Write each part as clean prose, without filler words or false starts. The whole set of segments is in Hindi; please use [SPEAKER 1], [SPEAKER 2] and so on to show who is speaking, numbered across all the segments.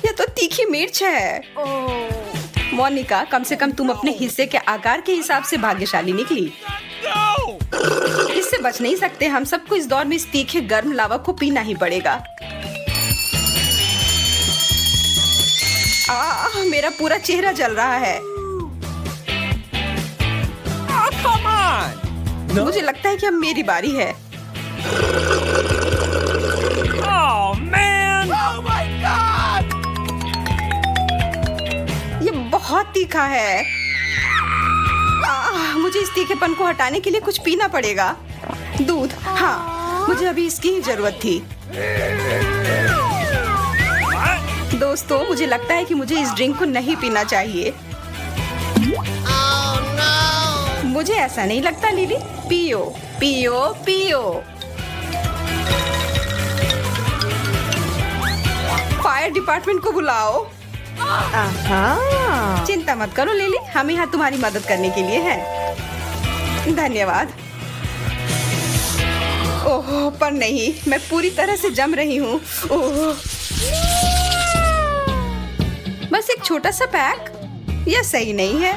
[SPEAKER 1] ये तो तीखी मिर्च है। मोनिका, कम से कम तुम अपने हिस्से के आकार के हिसाब से भाग्यशाली निकली। इससे बच नहीं सकते, हम सबको इस दौर में इस तीखे गर्म लावा को पीना ही पड़ेगा। मेरा पूरा चेहरा जल रहा है। मुझे लगता है कि अब मेरी बारी है। ये बहुत तीखा है। मुझे इस तीखेपन को हटाने के लिए कुछ पीना पड़ेगा। दूध, हाँ, मुझे अभी इसकी ही जरूरत थी। दोस्तों, मुझे लगता है कि मुझे इस ड्रिंक को नहीं पीना चाहिए। मुझे ऐसा नहीं लगता लिली। पियो पियो पियो। फायर डिपार्टमेंट को बुलाओ। चिंता मत करो लिली, हम यहाँ तुम्हारी मदद करने के लिए हैं। धन्यवाद। ओह, पर नहीं, मैं पूरी तरह से जम रही हूँ। ओह, बस एक छोटा सा पैक, यह सही नहीं है।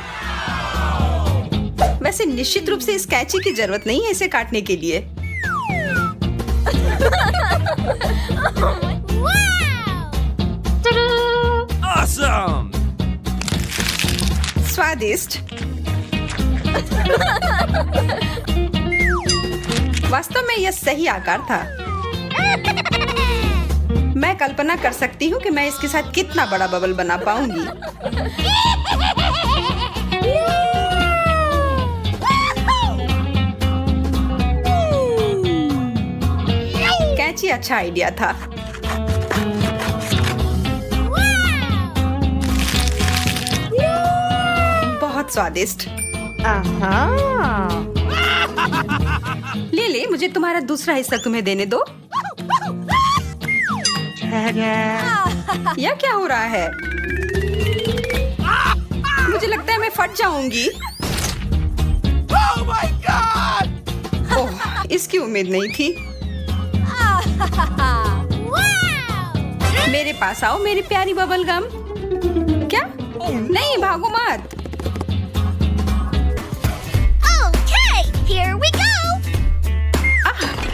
[SPEAKER 1] वैसे निश्चित रूप से इस कैंची की जरूरत नहीं है इसे काटने के लिए।
[SPEAKER 2] Awesome!
[SPEAKER 1] स्वादिष्ट। वास्तव में यह सही आकार था। मैं कल्पना कर सकती हूँ कि मैं इसके साथ कितना बड़ा बबल बना पाऊंगी। कैंची अच्छा आइडिया था। बहुत स्वादिष्ट। ले, मुझे तुम्हारा दूसरा हिस्सा तुम्हें देने दो। यह क्या हो रहा है? मुझे लगता है मैं फट जाऊंगी। ओह, इसकी उम्मीद नहीं थी। मेरे पास आओ मेरी प्यारी बबल गम। क्या? नहीं, भागो मत।
[SPEAKER 3] Here we go!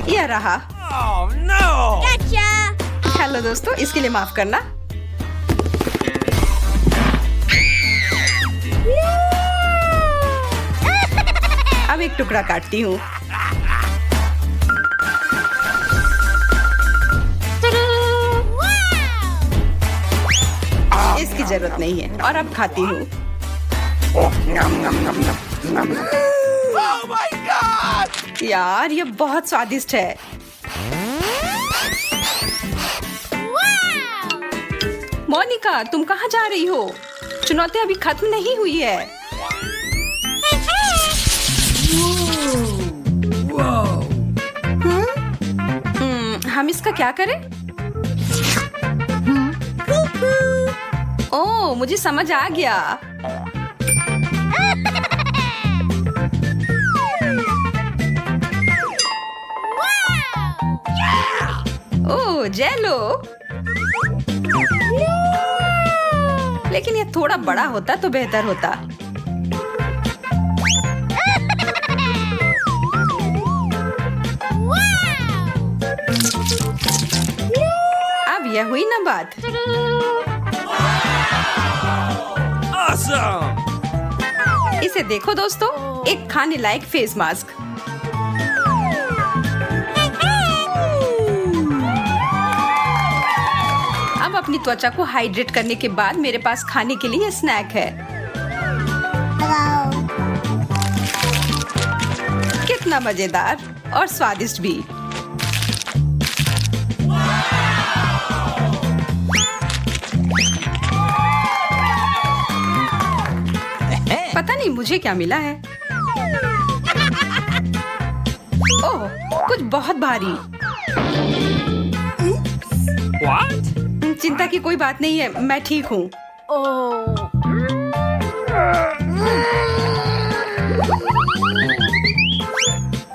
[SPEAKER 1] यह रहा।
[SPEAKER 2] Oh no!
[SPEAKER 3] Gotcha!
[SPEAKER 1] हेलो दोस्तों, इसके लिए माफ करना। अब एक टुकड़ा काटती हूँ। इसकी जरूरत नहीं है और अब खाती हूँ।
[SPEAKER 2] Oh my God!
[SPEAKER 1] यार, ये बहुत स्वादिष्ट है। मोनिका, तुम कहाँ जा रही हो? चुनौती अभी खत्म नहीं हुई है। हम इसका क्या करें? ओह, मुझे समझ आ गया। ओह, जेलो। लेकिन ये थोड़ा बड़ा होता तो बेहतर होता। अब यह हुई ना बात।
[SPEAKER 2] Awesome!
[SPEAKER 1] इसे देखो दोस्तों, एक खाने लायक फेस मास्क। अब अपनी त्वचा को हाइड्रेट करने के बाद मेरे पास खाने के लिए स्नैक है। कितना मजेदार और स्वादिष्ट भी। पता नहीं मुझे क्या मिला है। ओह, कुछ बहुत भारी।
[SPEAKER 2] What?
[SPEAKER 1] चिंता की कोई बात नहीं है, मैं ठीक हूँ।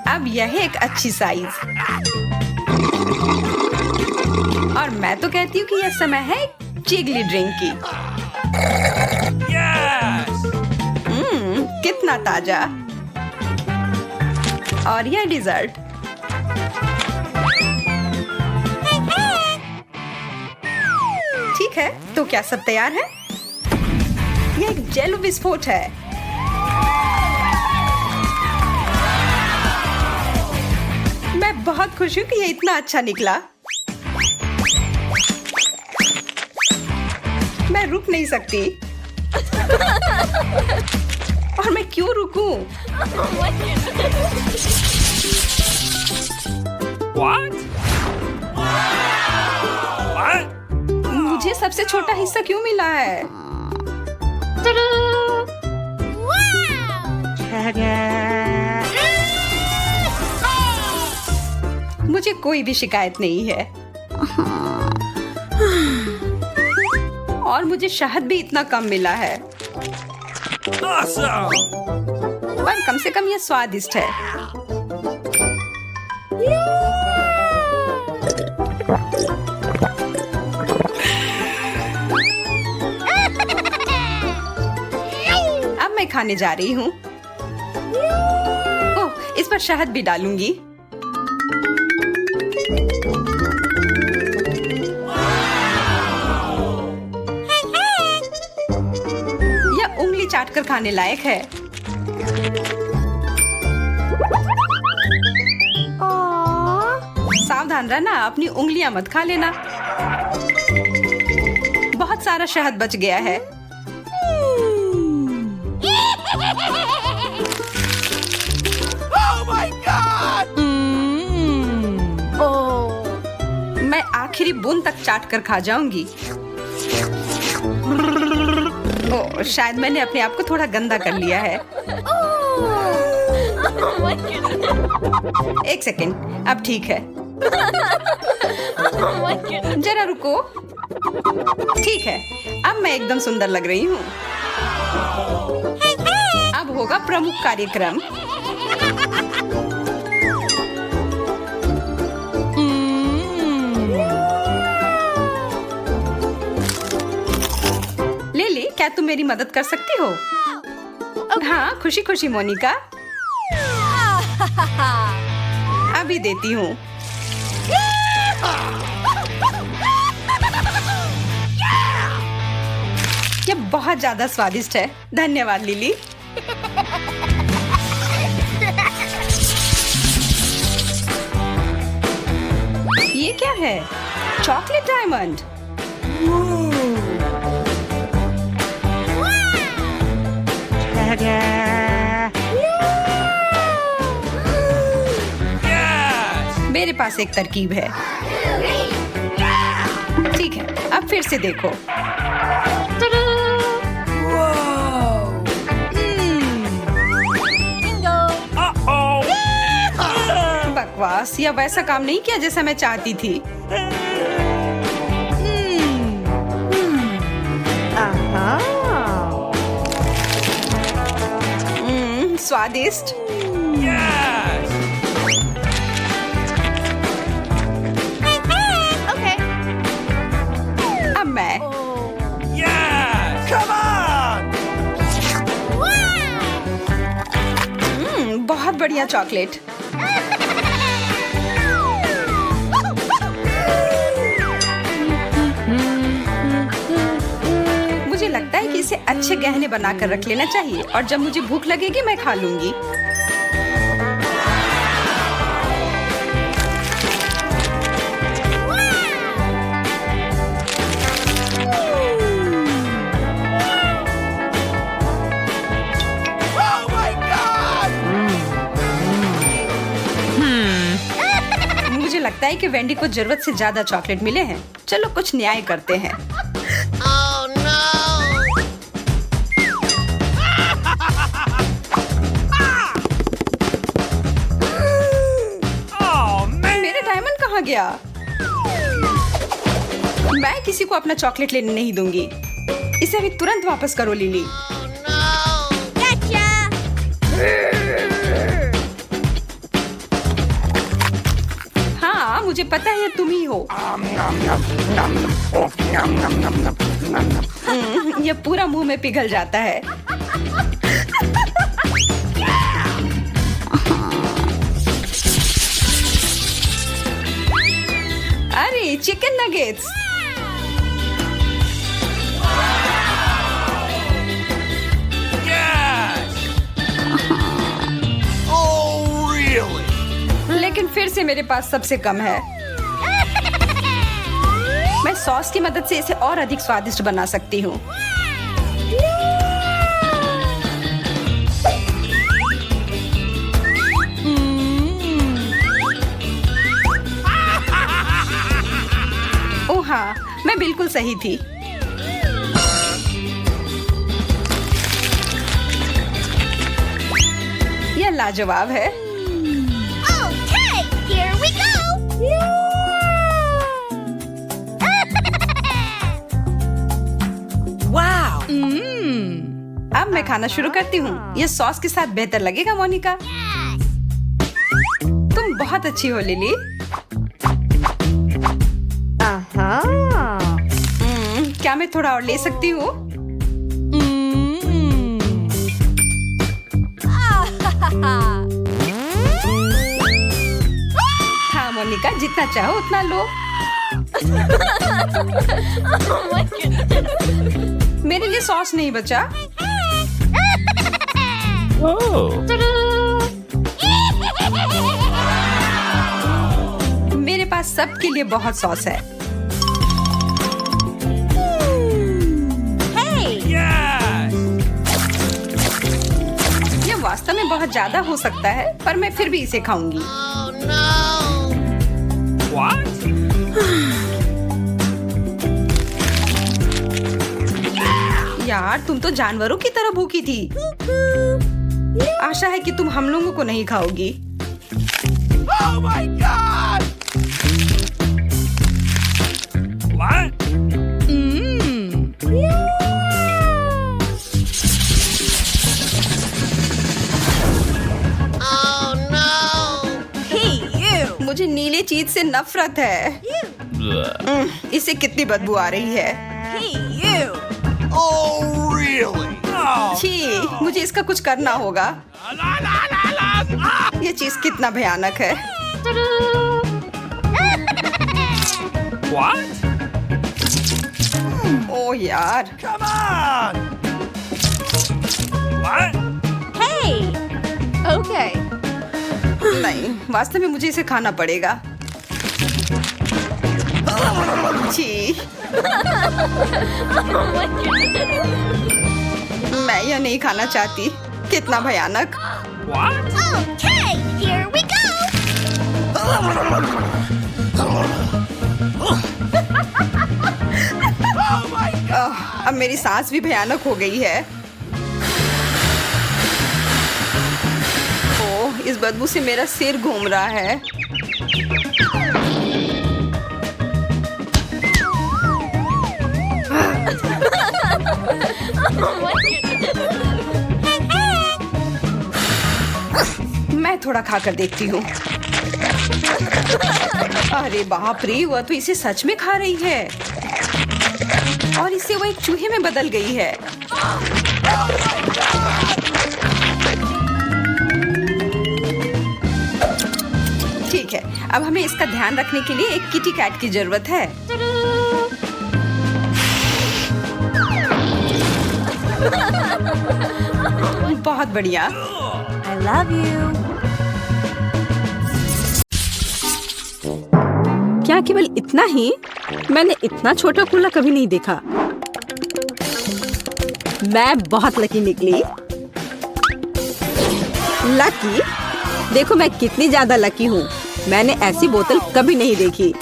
[SPEAKER 1] अब यह है एक अच्छी साइज। कहती हूँ कि यह समय है जिगली ड्रिंक की।
[SPEAKER 2] Yes!
[SPEAKER 1] कितना ताजा। और यह डिजर्ट। ठीक है, तो क्या सब तैयार है? यह एक जेल विस्फोट है। मैं बहुत खुश हूँ कि यह इतना अच्छा निकला। मैं रुक नहीं सकती। और मैं क्यों रुकूं?
[SPEAKER 2] What? What?
[SPEAKER 1] मुझे सबसे छोटा हिस्सा क्यों मिला है? मुझे कोई भी शिकायत नहीं है। और मुझे शहद भी इतना कम मिला है।
[SPEAKER 2] Awesome!
[SPEAKER 1] पर कम से कम यह स्वादिष्ट है। अब मैं खाने जा रही हूँ। ओह, इस पर शहद भी डालूंगी। यह उंगली चाटकर खाने लायक है। सावधान रहना, अपनी उंगलियां मत खा लेना। बहुत सारा शहद बच गया है।
[SPEAKER 2] Oh my God!
[SPEAKER 1] मैं आखिरी बूंद तक चाट कर खा जाऊंगी। ओह, शायद मैंने अपने आप को थोड़ा गंदा कर लिया है। एक सेकेंड, अब ठीक है। जरा रुको। ठीक है, अब मैं एकदम सुंदर लग रही हूँ। अब होगा प्रमुख कार्यक्रम। लिली, क्या तुम मेरी मदद कर सकती हो? हाँ, खुशी खुशी मोनिका। अभी देती हूँ। यह बहुत ज्यादा स्वादिष्ट है। धन्यवाद लिली। ये क्या है? Chocolate diamond.
[SPEAKER 2] Yes!
[SPEAKER 1] मेरे पास एक तरकीब है। ठीक है, अब फिर से देखो।
[SPEAKER 2] Uh-oh!
[SPEAKER 1] बकवास, यह वैसा काम नहीं किया जैसा मैं चाहती थी। स्वादिष्ट।
[SPEAKER 2] Yes!
[SPEAKER 1] अब मैं।
[SPEAKER 2] Yes! Come on!
[SPEAKER 1] बहुत बढ़िया चॉकलेट। मुझे लगता है कि इसे अच्छे गहने बनाकर रख लेना चाहिए और जब मुझे भूख लगेगी मैं खा लूंगी।
[SPEAKER 2] Oh my God!
[SPEAKER 1] मुझे लगता है कि वेंडी को जरूरत से ज्यादा चॉकलेट मिले हैं। चलो कुछ न्याय करते हैं।
[SPEAKER 3] Oh no!
[SPEAKER 2] Oh man!
[SPEAKER 1] मेरा डायमंड कहाँ गया? मैं किसी को अपना चॉकलेट लेने नहीं दूंगी। इसे अभी तुरंत वापस करो लिली।
[SPEAKER 3] Oh no! Gotcha!
[SPEAKER 1] हाँ, मुझे पता है ये तुम ही हो। ये पूरा मुंह में पिघल जाता है। अरे chicken nuggets.
[SPEAKER 2] Yes! Oh, really?
[SPEAKER 1] लेकिन फिर से मेरे पास सबसे कम है। मैं सॉस की मदद से इसे और अधिक स्वादिष्ट बना सकती हूँ। ओह हाँ, मैं बिल्कुल सही थी। यह लाजवाब है।
[SPEAKER 3] Okay, here we go.
[SPEAKER 2] Wow!
[SPEAKER 1] अब मैं खाना शुरू करती हूँ। यह सॉस के साथ बेहतर लगेगा मोनिका। तुम बहुत अच्छी हो लिली। क्या मैं थोड़ा और ले सकती हूँ? हाँ मोनिका, जितना चाहो उतना लो। मेरे लिए सॉस नहीं बचा।
[SPEAKER 2] Oh!
[SPEAKER 1] मेरे पास सबके लिए बहुत सॉस है।
[SPEAKER 2] Yes!
[SPEAKER 1] यह वास्तव में बहुत ज्यादा हो सकता है, पर मैं फिर भी इसे खाऊंगी।
[SPEAKER 3] Oh no.
[SPEAKER 2] What?
[SPEAKER 1] यार, तुम तो जानवरों की तरह भूखी थी। आशा है कि तुम हम लोगों को नहीं खाओगी।
[SPEAKER 2] Oh my God! What?
[SPEAKER 3] Oh no.
[SPEAKER 1] मुझे नीले चीज से नफरत है। इससे कितनी बदबू आ रही है।
[SPEAKER 2] Oh, really? No!
[SPEAKER 1] छी, मुझे इसका कुछ करना होगा।
[SPEAKER 2] La, la, la, la, la.
[SPEAKER 1] ये चीज कितना भयानक है।
[SPEAKER 2] What?
[SPEAKER 1] ओह यार,
[SPEAKER 2] Come on! What?
[SPEAKER 1] नहीं, वास्तव में मुझे इसे खाना पड़ेगा। छी, मैं यह नहीं खाना चाहती। कितना भयानक।
[SPEAKER 2] What?
[SPEAKER 3] Okay, here we go.
[SPEAKER 2] Oh my God!
[SPEAKER 1] अब मेरी सांस भी भयानक हो गई है। ओह, इस बदबू से मेरा सिर घूम रहा है। मैं थोड़ा खाकर देखती हूँ। अरे बाप रे, वह तो इसे सच में खा रही है और इससे वो एक चूहे में बदल गई है। ठीक है, अब हमें इसका ध्यान रखने के लिए एक किटी कैट की जरूरत है। बहुत बढ़िया।
[SPEAKER 4] I love you.
[SPEAKER 1] क्या केवल इतना ही? मैंने इतना छोटा कूला कभी नहीं देखा। मैं बहुत लकी निकली। लकी? देखो मैं कितनी ज्यादा लकी हूँ। मैंने ऐसी बोतल कभी नहीं देखी।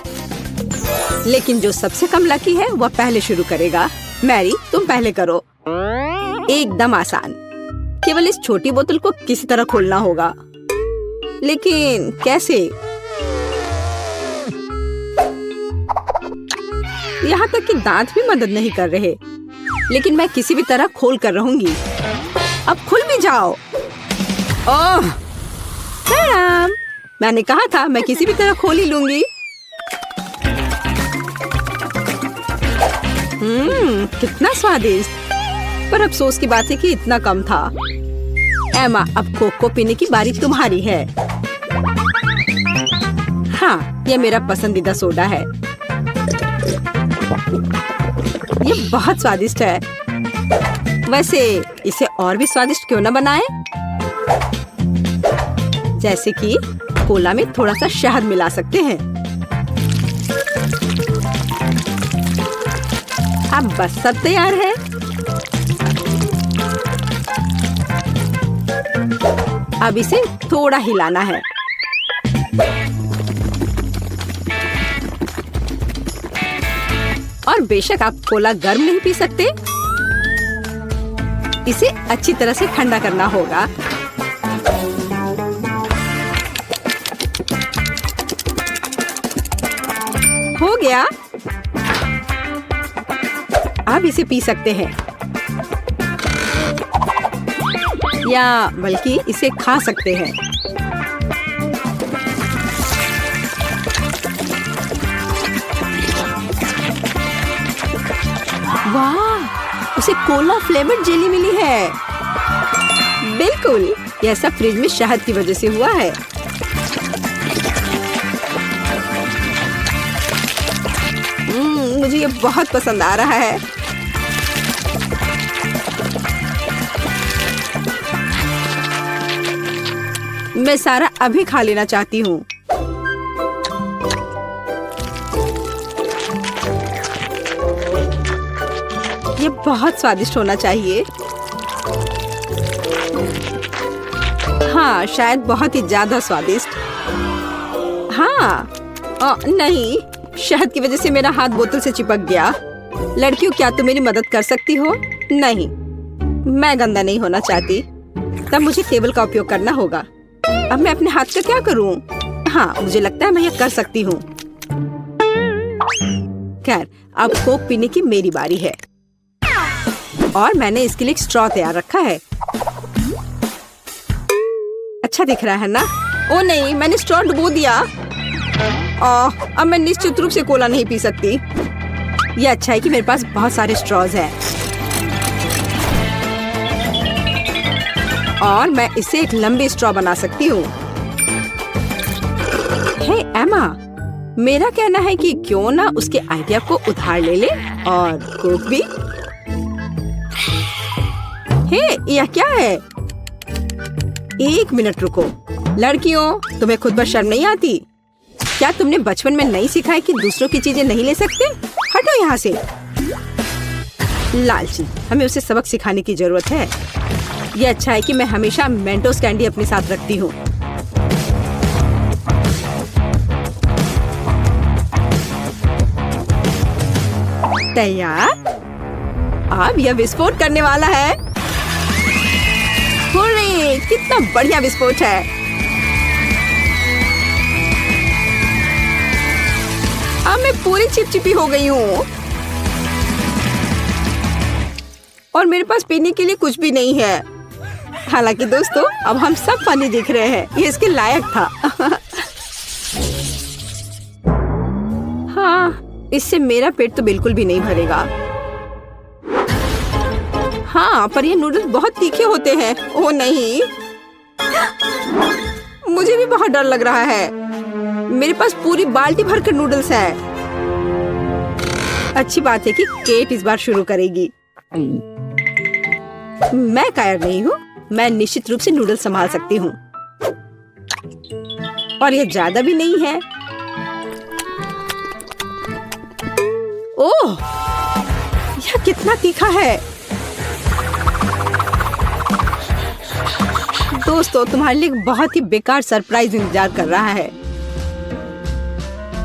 [SPEAKER 1] लेकिन जो सबसे कम लकी है वह पहले शुरू करेगा। मैरी, तुम पहले करो। एकदम आसान। केवल इस छोटी बोतल को किसी तरह खोलना होगा। लेकिन कैसे? यहाँ तक कि दांत भी मदद नहीं कर रहे। लेकिन मैं किसी भी तरह खोल कर रहूंगी। अब खुल भी जाओ। ओह, मैडम, मैंने कहा था मैं किसी भी तरह खोल ही लूंगी। कितना स्वादिष्ट। पर अफसोस की बात है कि इतना कम था। एमा, अब कोक को पीने की बारी तुम्हारी है। हाँ, ये मेरा पसंदीदा सोडा है। ये बहुत स्वादिष्ट है। वैसे इसे और भी स्वादिष्ट क्यों न बनाएं? जैसे कि कोला में थोड़ा सा शहद मिला सकते हैं। अब बस सब तैयार है। अब इसे थोड़ा हिलाना है। और बेशक आप कोला गर्म नहीं पी सकते, इसे अच्छी तरह से ठंडा करना होगा। हो गया। अब इसे पी सकते हैं या बल्कि इसे खा सकते हैं। वाह, उसे कोला फ्लेवर्ड जेली मिली है। बिल्कुल, यह सब फ्रिज में शहद की वजह से हुआ है। मुझे ये बहुत पसंद आ रहा है। मैं सारा अभी खा लेना चाहती हूँ। ये बहुत स्वादिष्ट होना चाहिए। हाँ, शायद बहुत ही ज्यादा स्वादिष्ट। हाँ, नहीं, शहद की वजह से मेरा हाथ बोतल से चिपक गया। लड़कियों, क्या तुम मेरी मदद कर सकती हो? नहीं, मैं गंदा नहीं होना चाहती। तब मुझे टेबल का उपयोग करना होगा। अब मैं अपने हाथ का क्या करूं? हाँ, मुझे लगता है मैं ये कर सकती हूँ। खैर, अब कोक पीने की मेरी बारी है और मैंने इसके लिए एक स्ट्रॉ तैयार रखा है। अच्छा दिख रहा है ना? ओ नहीं, मैंने स्ट्रॉ डुबो दिया। अब मैं निश्चित रूप से कोला नहीं पी सकती। ये अच्छा है कि मेरे पास बहुत सारे स्ट्रॉज हैं और मैं इससे एक लंबी स्ट्रॉ बना सकती हूँ। हे एमा, मेरा कहना है कि क्यों ना उसके आइडिया को उधार ले ले और कोक भी। हे, यह क्या है? एक मिनट रुको। लड़कियों, तुम्हें खुद पर शर्म नहीं आती? क्या तुमने बचपन में नहीं सीखा है कि दूसरों की चीजें नहीं ले सकते? हटो यहाँ से। लालची, हमें उसे सबक सिखाने की जरूरत है। ये अच्छा है कि मैं हमेशा मेंटोस कैंडी अपने साथ रखती हूँ। तैयार? अब यह विस्फोट करने वाला है। हुर्रे, कितना बढ़िया विस्फोट है। अब मैं पूरी चिपचिपी हो गई हूँ और मेरे पास पीने के लिए कुछ भी नहीं है। हालांकि दोस्तों, अब हम सब फनी दिख रहे हैं। ये इसके लायक था। हाँ, इससे मेरा पेट तो बिल्कुल भी नहीं भरेगा। हाँ, पर ये नूडल्स बहुत तीखे होते हैं। ओह नहीं, मुझे भी बहुत डर लग रहा है। मेरे पास पूरी बाल्टी भरकर नूडल्स है। अच्छी बात है कि केट इस बार शुरू करेगी। मैं कायर नहीं हूँ। मैं निश्चित रूप से नूडल्स संभाल सकती हूँ और ये ज्यादा भी नहीं है। ओह, यह कितना तीखा है। दोस्तों, तुम्हारे लिए एक बहुत ही बेकार सरप्राइज इंतजार कर रहा है।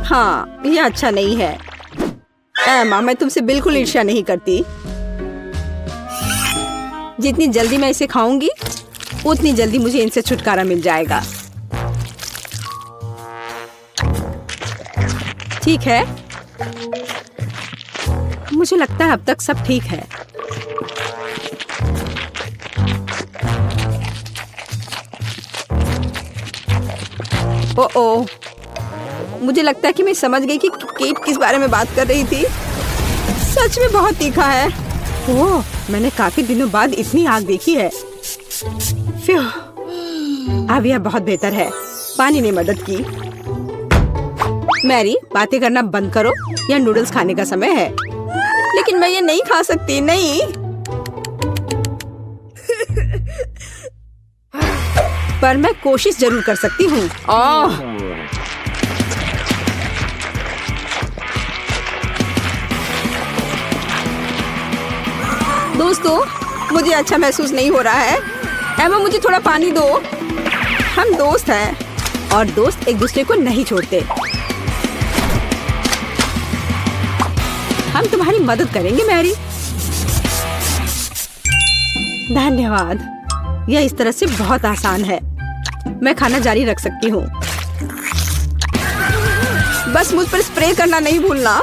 [SPEAKER 1] हाँ, ये अच्छा नहीं है। एमा, मैं तुमसे बिल्कुल ईर्ष्या नहीं करती। जितनी जल्दी मैं इसे खाऊंगी, उतनी जल्दी मुझे इनसे छुटकारा मिल जाएगा। ठीक है, मुझे लगता है अब तक सब ठीक है। ओह, मुझे लगता है कि मैं समझ गई कि केट किस बारे में बात कर रही थी। सच में बहुत तीखा है। ओह, मैंने काफी दिनों बाद इतनी आग देखी है। फ्यू, अब यह बहुत बेहतर है। पानी ने मदद की। मैरी, बातें करना बंद करो, यह नूडल्स खाने का समय है। लेकिन मैं ये नहीं खा सकती, नहीं। पर मैं कोशिश जरूर कर सकती हूँ। ओह, दोस्तों, मुझे अच्छा महसूस नहीं हो रहा है। एमा, मुझे थोड़ा पानी दो। हम दोस्त हैं और दोस्त एक दूसरे को नहीं छोड़ते। हम तुम्हारी मदद करेंगे मैरी। धन्यवाद। यह इस तरह से बहुत आसान है। मैं खाना जारी रख सकती हूँ। बस मुझ पर स्प्रे करना नहीं भूलना।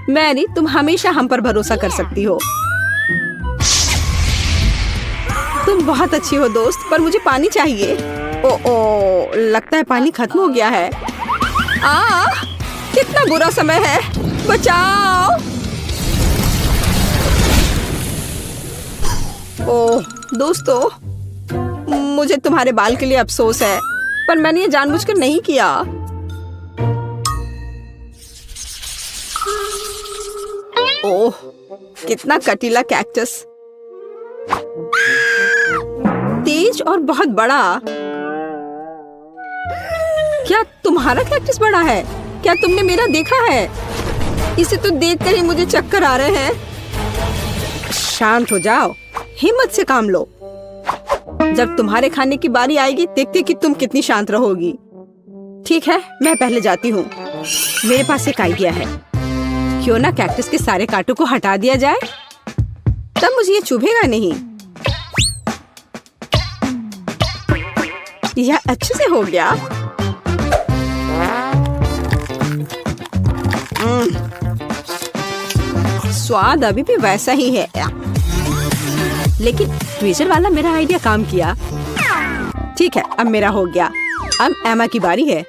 [SPEAKER 1] मैरी, तुम हमेशा हम पर भरोसा कर सकती हो। तुम बहुत अच्छी हो दोस्त, पर मुझे पानी चाहिए। ओ, लगता है पानी खत्म हो गया है। कितना बुरा समय है। बचाओ। ओह दोस्तों, मुझे तुम्हारे बाल के लिए अफसोस है, पर मैंने ये जानबूझकर नहीं किया। ओह, कितना कटीला कैक्टस। तेज और बहुत बड़ा। क्या तुम्हारा कैक्टस बड़ा है? क्या तुमने मेरा देखा है? इसे तो देखकर ही मुझे चक्कर आ रहे हैं। शांत हो जाओ, हिम्मत से काम लो। जब तुम्हारे खाने की बारी आएगी, देखते कि तुम कितनी शांत रहोगी। ठीक है, मैं पहले जाती हूँ। मेरे पास एक आइडिया है। क्यों ना कैक्टस के सारे कांटों को हटा दिया जाए, तब मुझे ये चुभेगा नहीं। यह अच्छे से हो गया। स्वाद अभी भी वैसा ही है, लेकिन ट्विजर वाला मेरा आइडिया काम किया। ठीक है, अब मेरा हो गया। अब एमा की बारी है।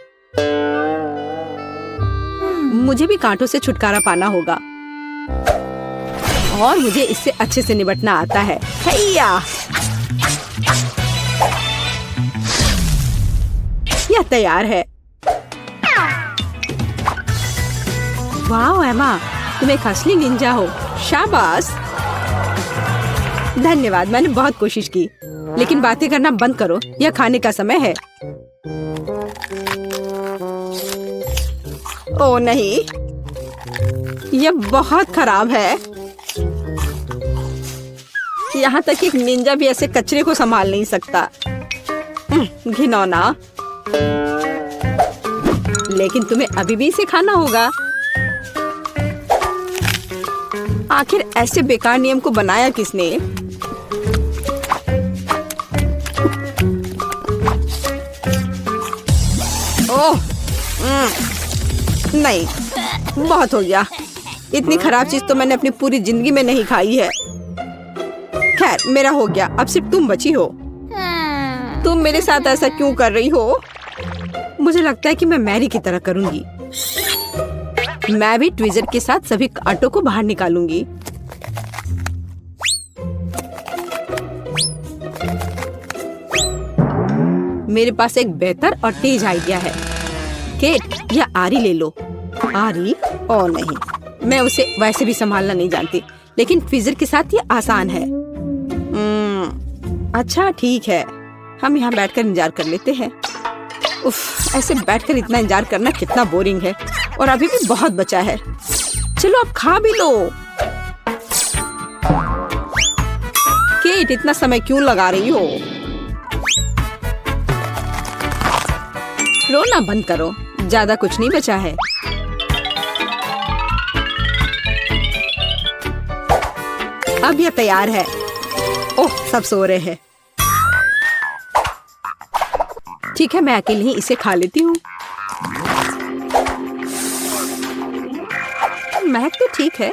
[SPEAKER 1] मुझे भी कांटों से छुटकारा पाना होगा और मुझे इससे अच्छे से निपटना आता है। हैया! यह तैयार है। वाह एमा, तुम एक असली निंजा हो। शाबाश। धन्यवाद, मैंने बहुत कोशिश की। लेकिन बातें करना बंद करो, यह खाने का समय है। ओह नहीं, यह बहुत खराब है। यहाँ तक कि एक निंजा भी ऐसे कचरे को संभाल नहीं सकता। घिनौना। लेकिन तुम्हें अभी भी इसे खाना होगा। आखिर ऐसे बेकार नियम को बनाया किसने? ओह, नहीं, बहुत हो गया। इतनी खराब चीज तो मैंने अपनी पूरी जिंदगी में नहीं खाई है। खैर, मेरा हो गया। अब सिर्फ तुम बची हो। तुम मेरे साथ ऐसा क्यों कर रही हो? मुझे लगता है कि मैं मैरी की तरह करूंगी। मैं भी ट्विजर के साथ सभी कांटों को बाहर निकालूंगी। मेरे पास एक बेहतर और तेज आइडिया है। केट, या आरी ले लो। आरी? ओ नहीं, मैं उसे वैसे भी संभालना नहीं जानती, लेकिन ट्विजर के साथ ये आसान है। अच्छा ठीक है, हम यहाँ बैठकर इंतजार कर लेते हैं। उफ, ऐसे बैठकर इतना इंतजार करना कितना बोरिंग है। और अभी भी बहुत बचा है। चलो अब खा भी लो। केट, इतना समय क्यों लगा रही हो? रोना बंद करो, ज्यादा कुछ नहीं बचा है। अब यह तैयार है। ओह, सब सो रहे हैं। ठीक है, मैं अकेले ही इसे खा लेती हूँ। महक तो ठीक है।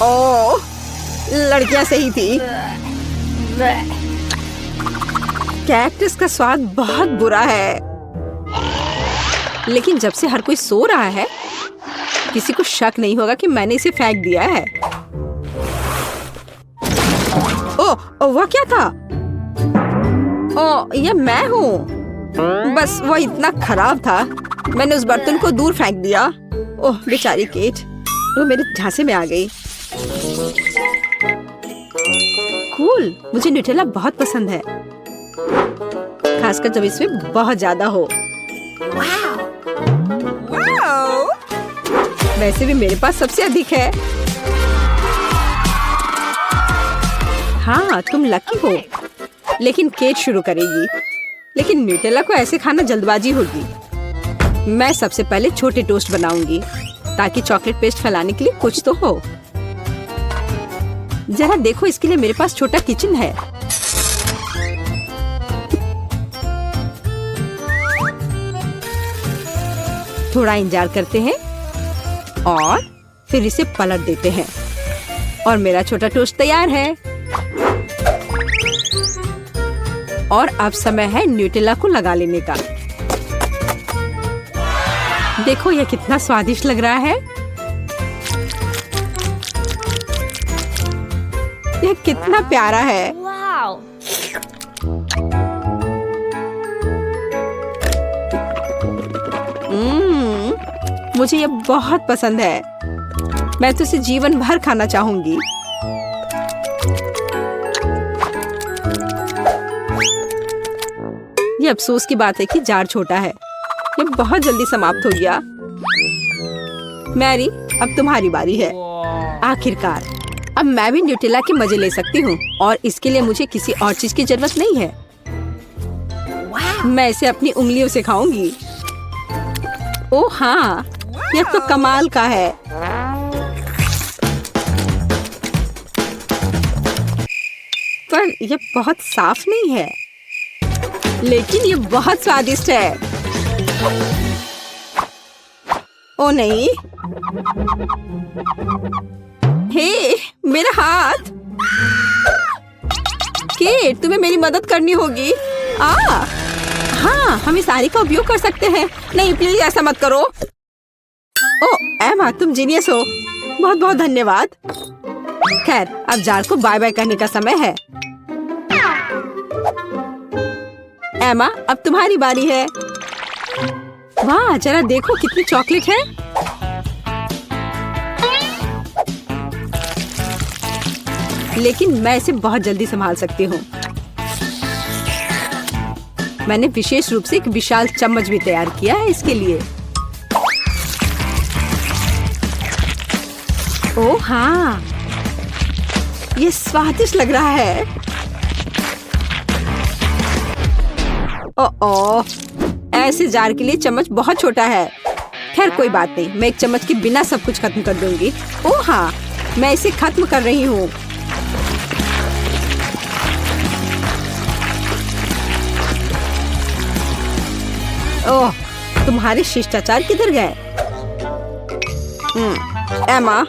[SPEAKER 1] ओह, लड़कियां सही थी। कैक्टस का स्वाद बहुत बुरा है। लेकिन जब से हर कोई सो रहा है, किसी को शक नहीं होगा कि मैंने इसे फेंक दिया है। ओ, वह क्या था? ओ, ये मैं हूँ। बस वह इतना खराब था, मैंने उस बर्तन को दूर फेंक दिया। ओह बेचारी केट, वो मेरे झांसे में आ गई। कूल, मुझे न्यूटेला बहुत पसंद है, खासकर जब इसमें बहुत ज्यादा हो। वैसे भी मेरे पास सबसे अधिक है। हाँ, तुम लकी हो। लेकिन केट शुरू करेगी। लेकिन न्यूटेला को ऐसे खाना जल्दबाजी होगी। मैं सबसे पहले छोटे टोस्ट बनाऊंगी ताकि चॉकलेट पेस्ट फैलाने के लिए कुछ तो हो। जरा देखो, इसके लिए मेरे पास छोटा किचन है। थोड़ा इंतजार करते हैं और फिर इसे पलट देते हैं और मेरा छोटा टोस्ट तैयार है। और अब समय है न्यूटेला को लगा लेने का। देखो यह कितना स्वादिष्ट लग रहा है। यह कितना प्यारा है।
[SPEAKER 4] Wow.
[SPEAKER 1] मुझे ये बहुत पसंद है। मैं तो इसे जीवन भर खाना चाहूंगी। ये अफसोस की बात है कि जार छोटा है। ये बहुत जल्दी समाप्त हो गया। मैरी, अब तुम्हारी बारी है। आखिरकार अब मैं भी न्यूटेला के मजे ले सकती हूँ और इसके लिए मुझे किसी और चीज की जरूरत नहीं है। मैं इसे अपनी उंगलियों से खाऊंगी। ओह हाँ, यह तो कमाल का है। पर यह बहुत साफ नहीं है, लेकिन यह बहुत स्वादिष्ट है। ओ नहीं, हे मेरा हाथ। केट, तुम्हें मेरी मदद करनी होगी। हाँ, हम इस आरी का उपयोग कर सकते हैं। नहीं प्लीज ऐसा मत करो। ओ एमा, तुम जीनियस हो। बहुत बहुत धन्यवाद। खैर, अब जार को बाय बाय करने का समय है। एमा, अब तुम्हारी बारी है। वाह, जरा देखो कितनी चॉकलेट है। लेकिन मैं इसे बहुत जल्दी संभाल सकती हूँ। मैंने विशेष रूप से एक विशाल चम्मच भी तैयार किया है इसके लिए। ओह हाँ, ये स्वादिष्ट लग रहा है। ओह, ऐसे जार के लिए चम्मच बहुत छोटा है। खैर कोई बात नहीं, मैं एक चम्मच के बिना सब कुछ खत्म कर दूंगी। ओह हाँ, मैं इसे खत्म कर रही हूँ। ओह, तुम्हारे शिष्टाचार किधर गए? एमा,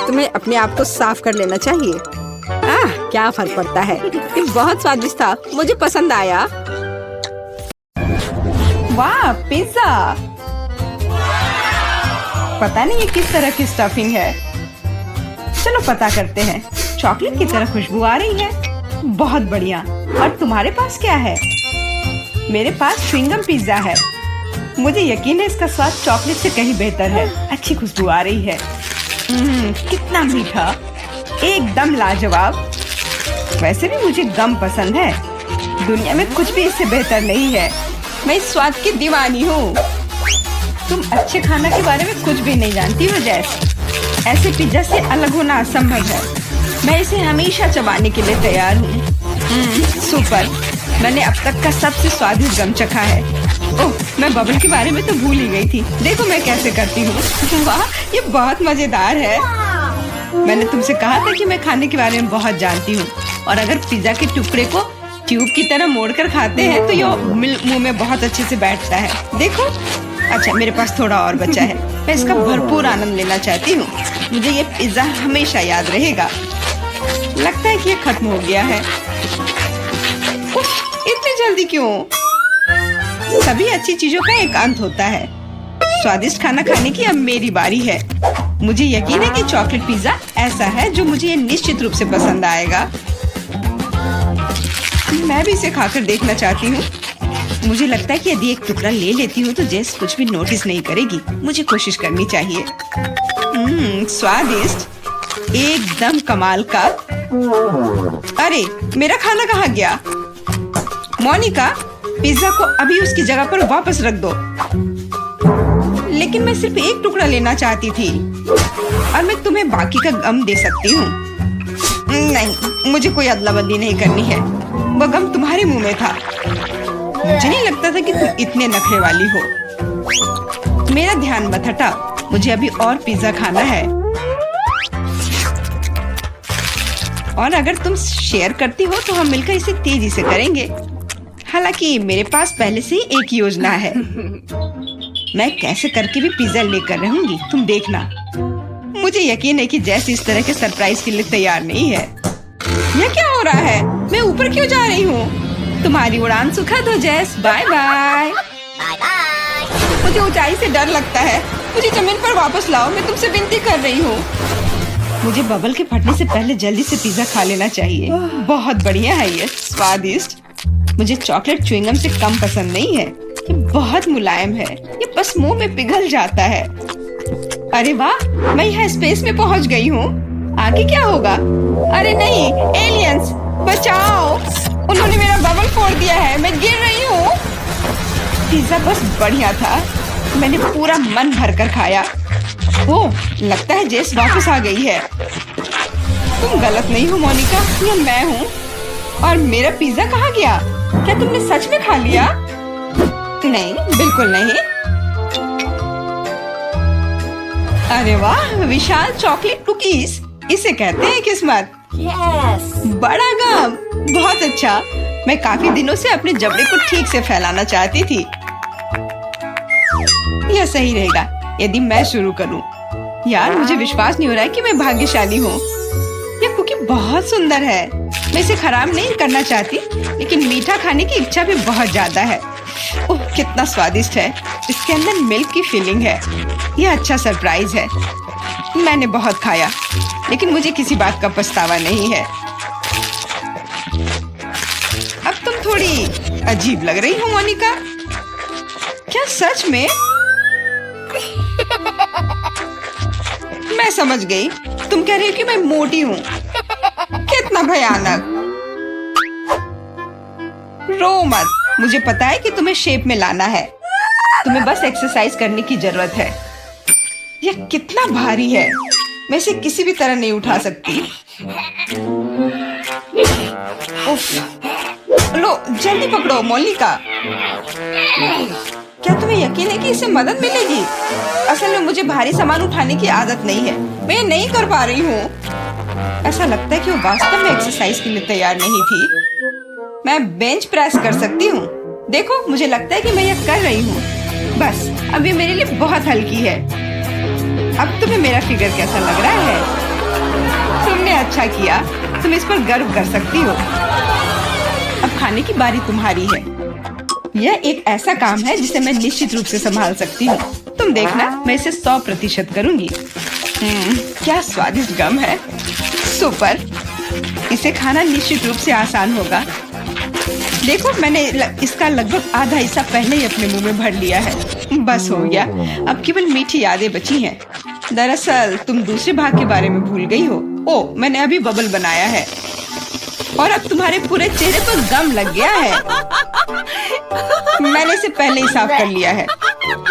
[SPEAKER 1] तुम्हें अपने आप को साफ कर लेना चाहिए। क्या फर्क पड़ता है, ये बहुत स्वादिष्ट था, मुझे पसंद आया। वाह, पिज्जा। पता नहीं ये किस तरह की स्टफिंग है। चलो पता करते हैं। चॉकलेट की तरह खुशबू आ रही है। बहुत बढ़िया। और तुम्हारे पास क्या है? मेरे पास च्युइंगम पिज्जा है। मुझे यकीन है इसका स्वाद चॉकलेट से कहीं बेहतर है। अच्छी खुशबू आ रही है। कितना मीठा, एकदम लाजवाब। वैसे भी मुझे गम पसंद है। दुनिया में कुछ भी इससे बेहतर नहीं है। मैं इस स्वाद की दीवानी हूँ। तुम अच्छे खाना के बारे में कुछ भी नहीं जानती हो जैस। ऐसे पिज्जा से अलग होना असंभव है। मैं इसे हमेशा चबाने के लिए तैयार हूँ। सुपर, मैंने अब तक का सबसे स्वादिष्ट गम चखा है। ओह, मैं बबल के बारे में तो भूल ही गई थी। देखो मैं कैसे करती हूँ। वाह, ये बहुत मजेदार है। मैंने तुमसे कहा था कि मैं खाने के बारे में बहुत जानती हूँ। और अगर पिज्जा के टुकड़े को ट्यूब की तरह मोड़कर खाते हैं तो ये मुंह में बहुत अच्छे से बैठता है। देखो, अच्छा मेरे पास थोड़ा और बचा है। मैं इसका भरपूर आनंद लेना चाहती हूँ। मुझे ये पिज्जा हमेशा याद रहेगा। लगता है कि ये खत्म हो गया है। उफ, इतनी जल्दी क्यों? सभी अच्छी चीजों का एक अंत होता है। स्वादिष्ट खाना खाने की अब मेरी बारी है। मुझे यकीन है कि चॉकलेट पिज्जा ऐसा है जो मुझे निश्चित रूप से पसंद आएगा। मैं भी इसे खाकर देखना चाहती हूँ। मुझे लगता है कि यदि एक टुकड़ा ले लेती हूँ तो जेस कुछ भी नोटिस नहीं करेगी। मुझे कोशिश करनी चाहिए। स्वादिष्ट, एकदम कमाल का। अरे मेरा खाना कहाँ गया? मोनिका, पिज्जा को अभी उसकी जगह पर वापस रख दो। लेकिन मैं सिर्फ एक टुकड़ा लेना चाहती थी और मैं तुम्हें बाकी का गम दे सकती हूँ। नहीं, मुझे कोई अदला बदली नहीं करनी है। वह गम तुम्हारे मुंह में था। मुझे नहीं लगता था कि तुम इतने नखरे वाली हो। मेरा ध्यान मत हटा, मुझे अभी और पिज्जा खाना है। और अगर तुम शेयर करती हो तो हम मिलकर इसे तेजी से करेंगे। हालांकि मेरे पास पहले से ही एक योजना है। मैं कैसे करके भी पिज्जा लेकर रहूंगी, तुम देखना। मुझे यकीन है कि जैस इस तरह के सरप्राइज के लिए तैयार नहीं है। यह क्या हो रहा है? मैं ऊपर क्यों जा रही हूँ? तुम्हारी उड़ान सुखद हो जैस। Bye bye. मुझे ऊंचाई से डर लगता है। मुझे जमीन पर वापस लाओ, मैं तुमसे विनती कर रही हूँ। मुझे बबल के फटने से पहले जल्दी से पिज्जा खा लेना चाहिए। बहुत बढ़िया है ये, स्वादिष्ट। मुझे चॉकलेट च्युइंगम से कम पसंद नहीं है। ये बहुत मुलायम है, ये बस मुंह में पिघल जाता है। अरे वाह, मैं यहाँ स्पेस में पहुँच गई हूँ। आगे क्या होगा? अरे नहीं, एलियंस बचाओ! उन्होंने मेरा बबल फोड़ दिया है, मैं गिर रही हूँ। पिज्जा बस बढ़िया था, मैंने पूरा मन भर कर खाया। ओह, लगता है जेस वापस आ गई है। तुम गलत नहीं हो मोनिका, ये मैं हूँ। और मेरा पिज्जा कहाँ गया? क्या तुमने सच में खा लिया? नहीं, बिल्कुल नहीं। अरे वाह, विशाल चॉकलेट कुकीज, इसे कहते हैं किस्मत।
[SPEAKER 4] Yes.
[SPEAKER 1] बड़ा गम, बहुत अच्छा। मैं काफी दिनों से अपने जबड़े को ठीक से फैलाना चाहती थी। यह सही रहेगा यदि मैं शुरू करूं। यार, मुझे विश्वास नहीं हो रहा है कि मैं भाग्यशाली हूँ। यह कुकी बहुत सुंदर है। मैं इसे खराब नहीं करना चाहती, लेकिन मीठा खाने की इच्छा भी बहुत ज्यादा है। ओह, कितना स्वादिष्ट है। इसके अंदर मिल्क की फीलिंग है। यह अच्छा सरप्राइज है। मैंने बहुत खाया, लेकिन मुझे किसी बात का पछतावा नहीं है। अब तुम थोड़ी अजीब लग रही हो मोनिका। क्या सच में? मैं समझ गई, तुम कह रही हो कि मैं मोटी हूँ। कितना भयानक। रो मत, मुझे पता है कि तुम्हें शेप में लाना है। तुम्हें बस एक्सरसाइज करने की जरूरत है। यह कितना भारी है, मैं इसे किसी भी तरह नहीं उठा सकती। उफ, लो जल्दी पकड़ो मोनिका। क्या तुम्हें यकीन है कि इससे मदद मिलेगी? असल में मुझे भारी सामान उठाने की आदत नहीं है, मैं नहीं कर पा रही हूँ। ऐसा लगता है कि वो वास्तव में एक्सरसाइज के लिए तैयार नहीं थी। मैं बेंच प्रेस कर सकती हूँ। देखो, मुझे लगता है कि मैं यह कर रही हूँ। बस, अब ये मेरे लिए बहुत हल्की है। अब तुम्हें मेरा फिगर कैसा लग रहा है? तुमने अच्छा किया, तुम इस पर गर्व कर सकती हो। अब खाने की बारी तुम्हारी है। यह एक ऐसा काम है जिसे मैं निश्चित रूप से संभाल सकती हूँ। तुम देखना, मैं इसे 100% करूँगी। क्या स्वादिष्ट गम है। सुपर, इसे खाना निश्चित रूप से आसान होगा। देखो, मैंने इसका लगभग आधा हिस्सा पहले ही अपने मुंह में भर लिया है। बस हो गया, अब केवल मीठी यादें बची हैं। दरअसल तुम दूसरे भाग के बारे में भूल गई हो। ओह, मैंने अभी बबल बनाया है और अब तुम्हारे पूरे चेहरे पर गम लग गया है। मैंने इसे पहले ही साफ कर लिया है।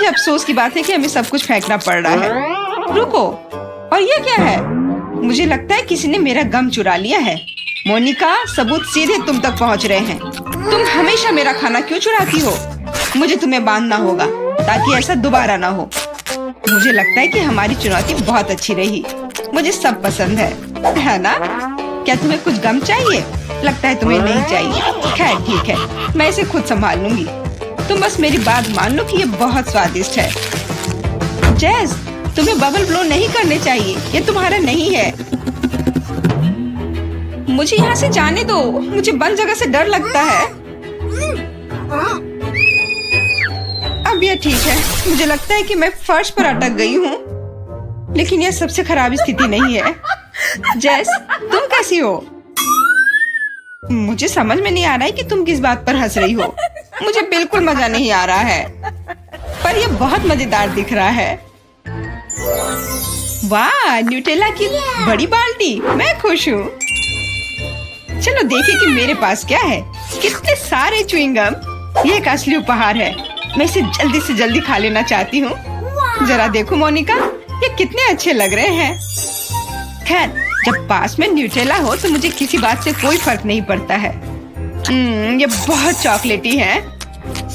[SPEAKER 1] ये अफसोस की बात है कि हमें सब कुछ फेंकना पड़ रहा है। रुको, और ये क्या है? मुझे लगता है किसी ने मेरा गम चुरा लिया है। मोनिका, सबूत सीधे तुम तक पहुंच रहे हैं। तुम हमेशा मेरा खाना क्यों चुराती हो? मुझे तुम्हें बांधना होगा ताकि ऐसा दोबारा ना हो। मुझे लगता है कि हमारी चुनौती बहुत अच्छी रही। मुझे सब पसंद है ना? क्या तुम्हें कुछ गम चाहिए? लगता है तुम्हें नहीं चाहिए। खैर ठीक है, मैं इसे खुद संभाल लूंगी। तुम बस मेरी बात मान लो कि ये बहुत स्वादिष्ट है। जैस, तुम्हें बबल ब्लो नहीं करने चाहिए, ये तुम्हारा नहीं है। मुझे यहाँ से जाने दो, मुझे बंद जगह से डर लगता है।
[SPEAKER 5] अब यह ठीक है। मुझे लगता है कि मैं फर्श पर अटक गई हूँ, लेकिन यह सबसे खराब स्थिति नहीं है। जेस, तुम कैसी हो? मुझे समझ में नहीं आ रहा है कि तुम किस बात पर हंस रही हो। मुझे बिल्कुल मजा नहीं आ रहा है, पर यह बहुत मजेदार दिख रहा है। वाह, न्यूटेला की बड़ी बाल्टी, मैं खुश हूँ। चलो देखें कि मेरे पास क्या है। कितने सारे च्युइंगम, ये एक असली उपहार है। मैं इसे जल्दी से जल्दी खा लेना चाहती हूँ। जरा देखो मोनिका, ये कितने अच्छे लग रहे हैं। खैर, जब पास में न्यूटेला हो तो मुझे किसी बात से कोई फर्क नहीं पड़ता है। ये बहुत चॉकलेटी है।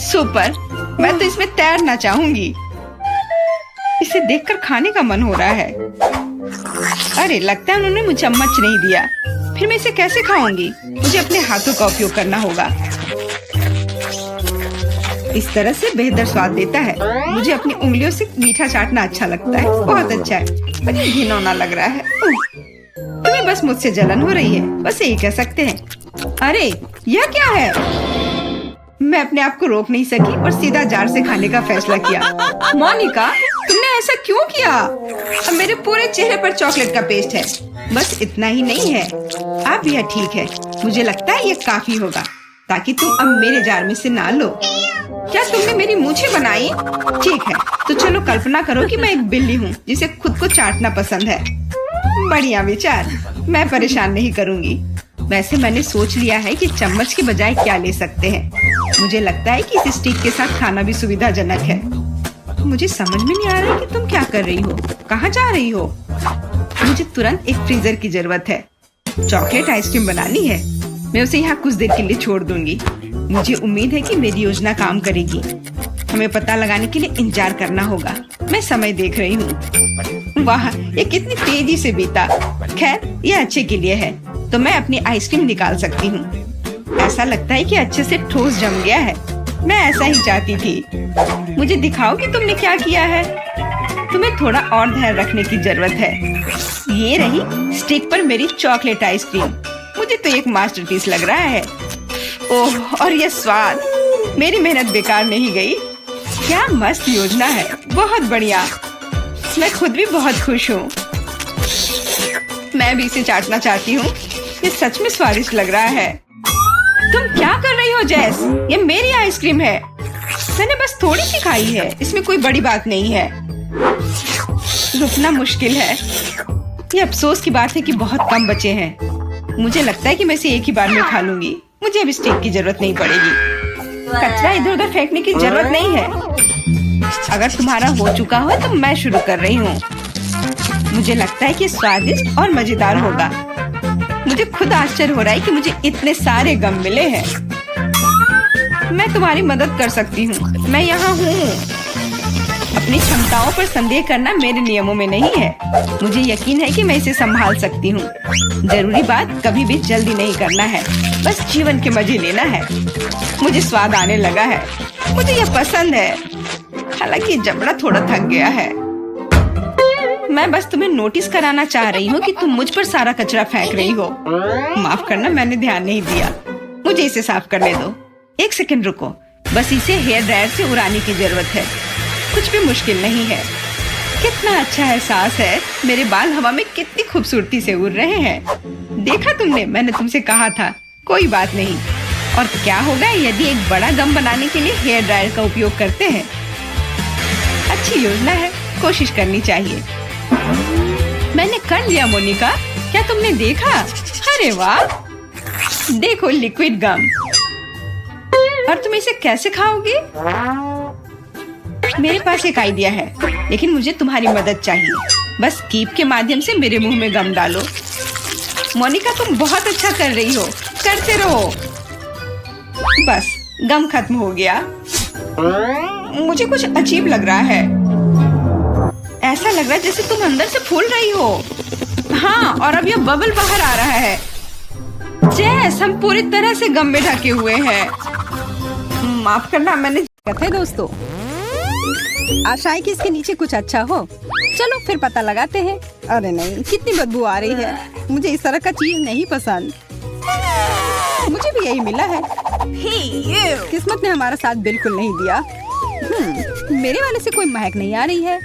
[SPEAKER 5] सुपर, मैं तो इसमें तैरना चाहूंगी। इसे देखकर खाने का मन हो रहा है। अरे, लगता है उन्होंने मुझे चम्मच नहीं दिया। फिर मैं इसे कैसे खाऊंगी? मुझे अपने हाथों का उपयोग करना होगा। इस तरह से बेहतर स्वाद देता है। मुझे अपनी उंगलियों से मीठा चाटना अच्छा लगता है। बहुत अच्छा है, पर ये घिनौना लग रहा है। तुम्हें बस मुझसे जलन हो रही है, बस यही कह सकते हैं। अरे, यह क्या है? मैं अपने आप को रोक नहीं सकी और सीधा जार से खाने का फैसला किया। मोनिका, तुमने ऐसा क्यों किया? अब मेरे पूरे चेहरे पर चॉकलेट का पेस्ट है। बस इतना ही नहीं है, अब यह ठीक है। मुझे लगता है यह काफी होगा, ताकि तुम अब मेरे जार में से ना लो। क्या तुमने मेरी मूछें बनाई? ठीक है, तो चलो कल्पना करो कि मैं एक बिल्ली हूँ जिसे खुद को चाटना पसंद है। बढ़िया विचार, मैं परेशान नहीं करूँगी। वैसे मैंने सोच लिया है कि चम्मच के बजाय क्या ले सकते हैं। मुझे लगता है कि इस स्टिक के साथ खाना भी सुविधाजनक है। मुझे समझ में नहीं आ रहा कि तुम क्या कर रही हो, कहाँ जा रही हो? मुझे तुरंत एक फ्रीजर की जरूरत है। चॉकलेट आइसक्रीम बनानी है। मैं उसे यहाँ कुछ देर के लिए छोड़ दूंगी। मुझे उम्मीद है कि मेरी योजना काम करेगी। हमें पता लगाने के लिए इंतजार करना होगा। मैं समय देख रही हूँ। वाह, ये कितनी तेजी से बीता। खैर, ये अच्छे के लिए है, तो मैं अपनी आइसक्रीम निकाल सकती हूँ। ऐसा लगता है कि अच्छे से ठोस जम गया है। मैं ऐसा ही चाहती थी। मुझे दिखाओ कि तुमने क्या किया है। तुम्हें थोड़ा और ध्यान रखने की जरूरत है। ये रही स्टिक पर मेरी चॉकलेट आइसक्रीम। मुझे तो एक मास्टरपीस लग रहा है। ओह, और ये स्वाद, मेरी मेहनत बेकार नहीं गई। क्या मस्त योजना है, बहुत बढ़िया। मैं खुद भी बहुत खुश हूँ। मैं भी इसे चाटना चाहती हूँ। ये सच में स्वादिष्ट लग रहा है। तुम क्या कर रही हो जेस? ये मेरी आइसक्रीम है। मैंने बस थोड़ी सी खाई है, इसमें कोई बड़ी बात नहीं है। रुकना मुश्किल है। ये अफसोस की बात है कि बहुत कम बचे हैं। मुझे लगता है कि मैं इसे एक ही बार में खा लूंगी। मुझे अब स्टिक की जरूरत नहीं पड़ेगी। कचरा इधर उधर फेंकने की जरूरत नहीं है। अगर तुम्हारा हो चुका हो तो मैं शुरू कर रही हूँ। मुझे लगता है कि स्वादिष्ट और मजेदार होगा। मुझे खुद आश्चर्य हो रहा है कि मुझे इतने सारे गम मिले हैं। मैं तुम्हारी मदद कर सकती हूँ। मैं यहाँ हूँ। अपनी क्षमताओं पर संदेह करना मेरे नियमों में नहीं है। मुझे यकीन है कि मैं इसे संभाल सकती हूँ। जरूरी बात कभी भी जल्दी नहीं करना है, बस जीवन के मजे लेना है। मुझे स्वाद आने लगा है। मुझे यह पसंद है, हालांकि जबड़ा थोड़ा थक गया है। मैं बस तुम्हें नोटिस कराना चाह रही हूँ कि तुम मुझ पर सारा कचरा फेंक रही हो। माफ करना, मैंने ध्यान नहीं दिया। मुझे इसे साफ करने दो। एक सेकंड रुको, बस इसे हेयर ड्रायर से उड़ाने की जरूरत है। कुछ भी मुश्किल नहीं है। कितना अच्छा एहसास है। मेरे बाल हवा में कितनी खूबसूरती से उड़ रहे हैं। देखा तुमने, मैंने तुमसे कहा था। कोई बात नहीं। और क्या होगा यदि एक बड़ा गम बनाने के लिए हेयर ड्रायर का उपयोग करते हैं? अच्छी योजना है, कोशिश करनी चाहिए। मैंने कर लिया मोनिका, क्या तुमने देखा? अरे वाह, देखो लिक्विड गम। और तुम इसे कैसे खाओगे? मेरे पास एक आइडिया है, लेकिन मुझे तुम्हारी मदद चाहिए। बस कीप के माध्यम से मेरे मुंह में गम डालो। मोनिका, तुम बहुत अच्छा कर रही हो, करते रहो। बस गम खत्म हो गया। मुझे कुछ अजीब लग रहा है। ऐसा लग रहा है जैसे तुम अंदर से फूल रही हो। हाँ, और अब यह बबल बाहर आ रहा है। जेस, हम पूरी तरह से गम में ढके हुए हैं। माफ करना, मैंने
[SPEAKER 1] कहते दोस्तों, आशा है कि इसके नीचे कुछ अच्छा हो। चलो फिर पता लगाते हैं। अरे नहीं, कितनी बदबू आ रही है। मुझे इस तरह का चीज नहीं पसंद। मुझे भी यही मिला है। किस्मत ने हमारा साथ बिल्कुल नहीं दिया। मेरे वाले से कोई महक नहीं आ रही है,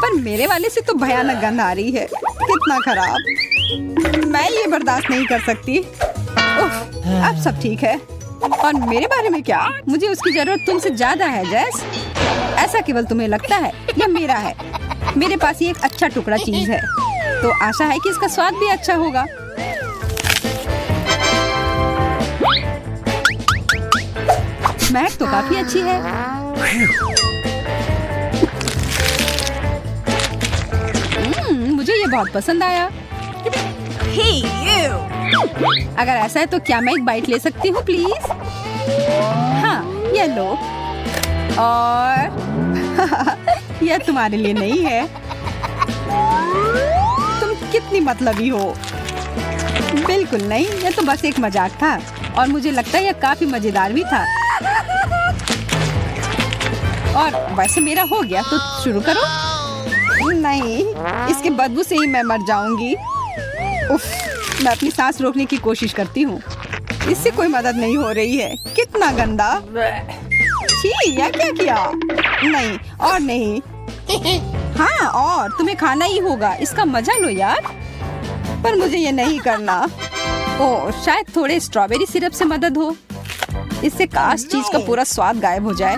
[SPEAKER 1] पर मेरे वाले से तो भयानक गंध आ रही है। कितना खराब, मैं ये बर्दाश्त नहीं कर सकती। उफ, अब सब ठीक है। और मेरे बारे में क्या? मुझे उसकी जरूरत तुमसे ज्यादा है जेस। ऐसा केवल तुम्हें लगता है या मेरा है? मेरे पास ये एक अच्छा टुकड़ा चीज है, तो आशा है कि इसका स्वाद भी अच्छा होगा। महक तो काफी अच्छी है। मुझे ये बहुत पसंद आया।
[SPEAKER 4] Hey, you!
[SPEAKER 1] अगर ऐसा है तो क्या मैं एक बाइट ले सकती हूँ प्लीज? हाँ, ये लो। और यह तुम्हारे लिए नहीं है। तुम कितनी मतलबी हो। बिल्कुल नहीं, यह तो बस एक मजाक था और मुझे लगता है यह काफी मजेदार भी था। और वैसे मेरा हो गया तो शुरू करो। नहीं, इसके बदबू से ही मैं मर जाऊंगी। उफ, मैं अपनी सांस रोकने की कोशिश करती हूँ, इससे कोई मदद नहीं हो रही है। कितना गंदा। छी, यह क्या किया? नहीं और नहीं। हाँ, और तुम्हें खाना ही होगा। इसका मजा लो यार। पर मुझे ये नहीं करना। ओह, शायद थोड़े स्ट्रॉबेरी सिरप से मदद हो। इससे काश चीज का पूरा स्वाद गायब हो जाए।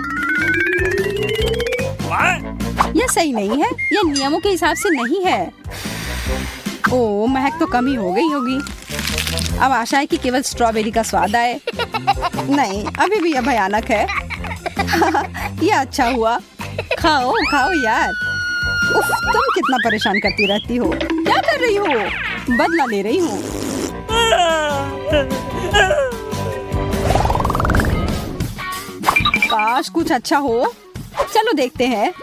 [SPEAKER 1] यह सही नहीं है, यह नियमों के हिसाब से नहीं है। ओह, महक तो कम ही हो गई होगी। अब आशा है कि केवल स्ट्रॉबेरी का स्वाद आए। नहीं, अभी भी यह भयानक है। यह अच्छा हुआ। खाओ खाओ यार। उफ, तुम कितना परेशान करती रहती हो। क्या कर रही हो? बदला ले रही हूँ। काश कुछ अच्छा हो। चलो देखते हैं।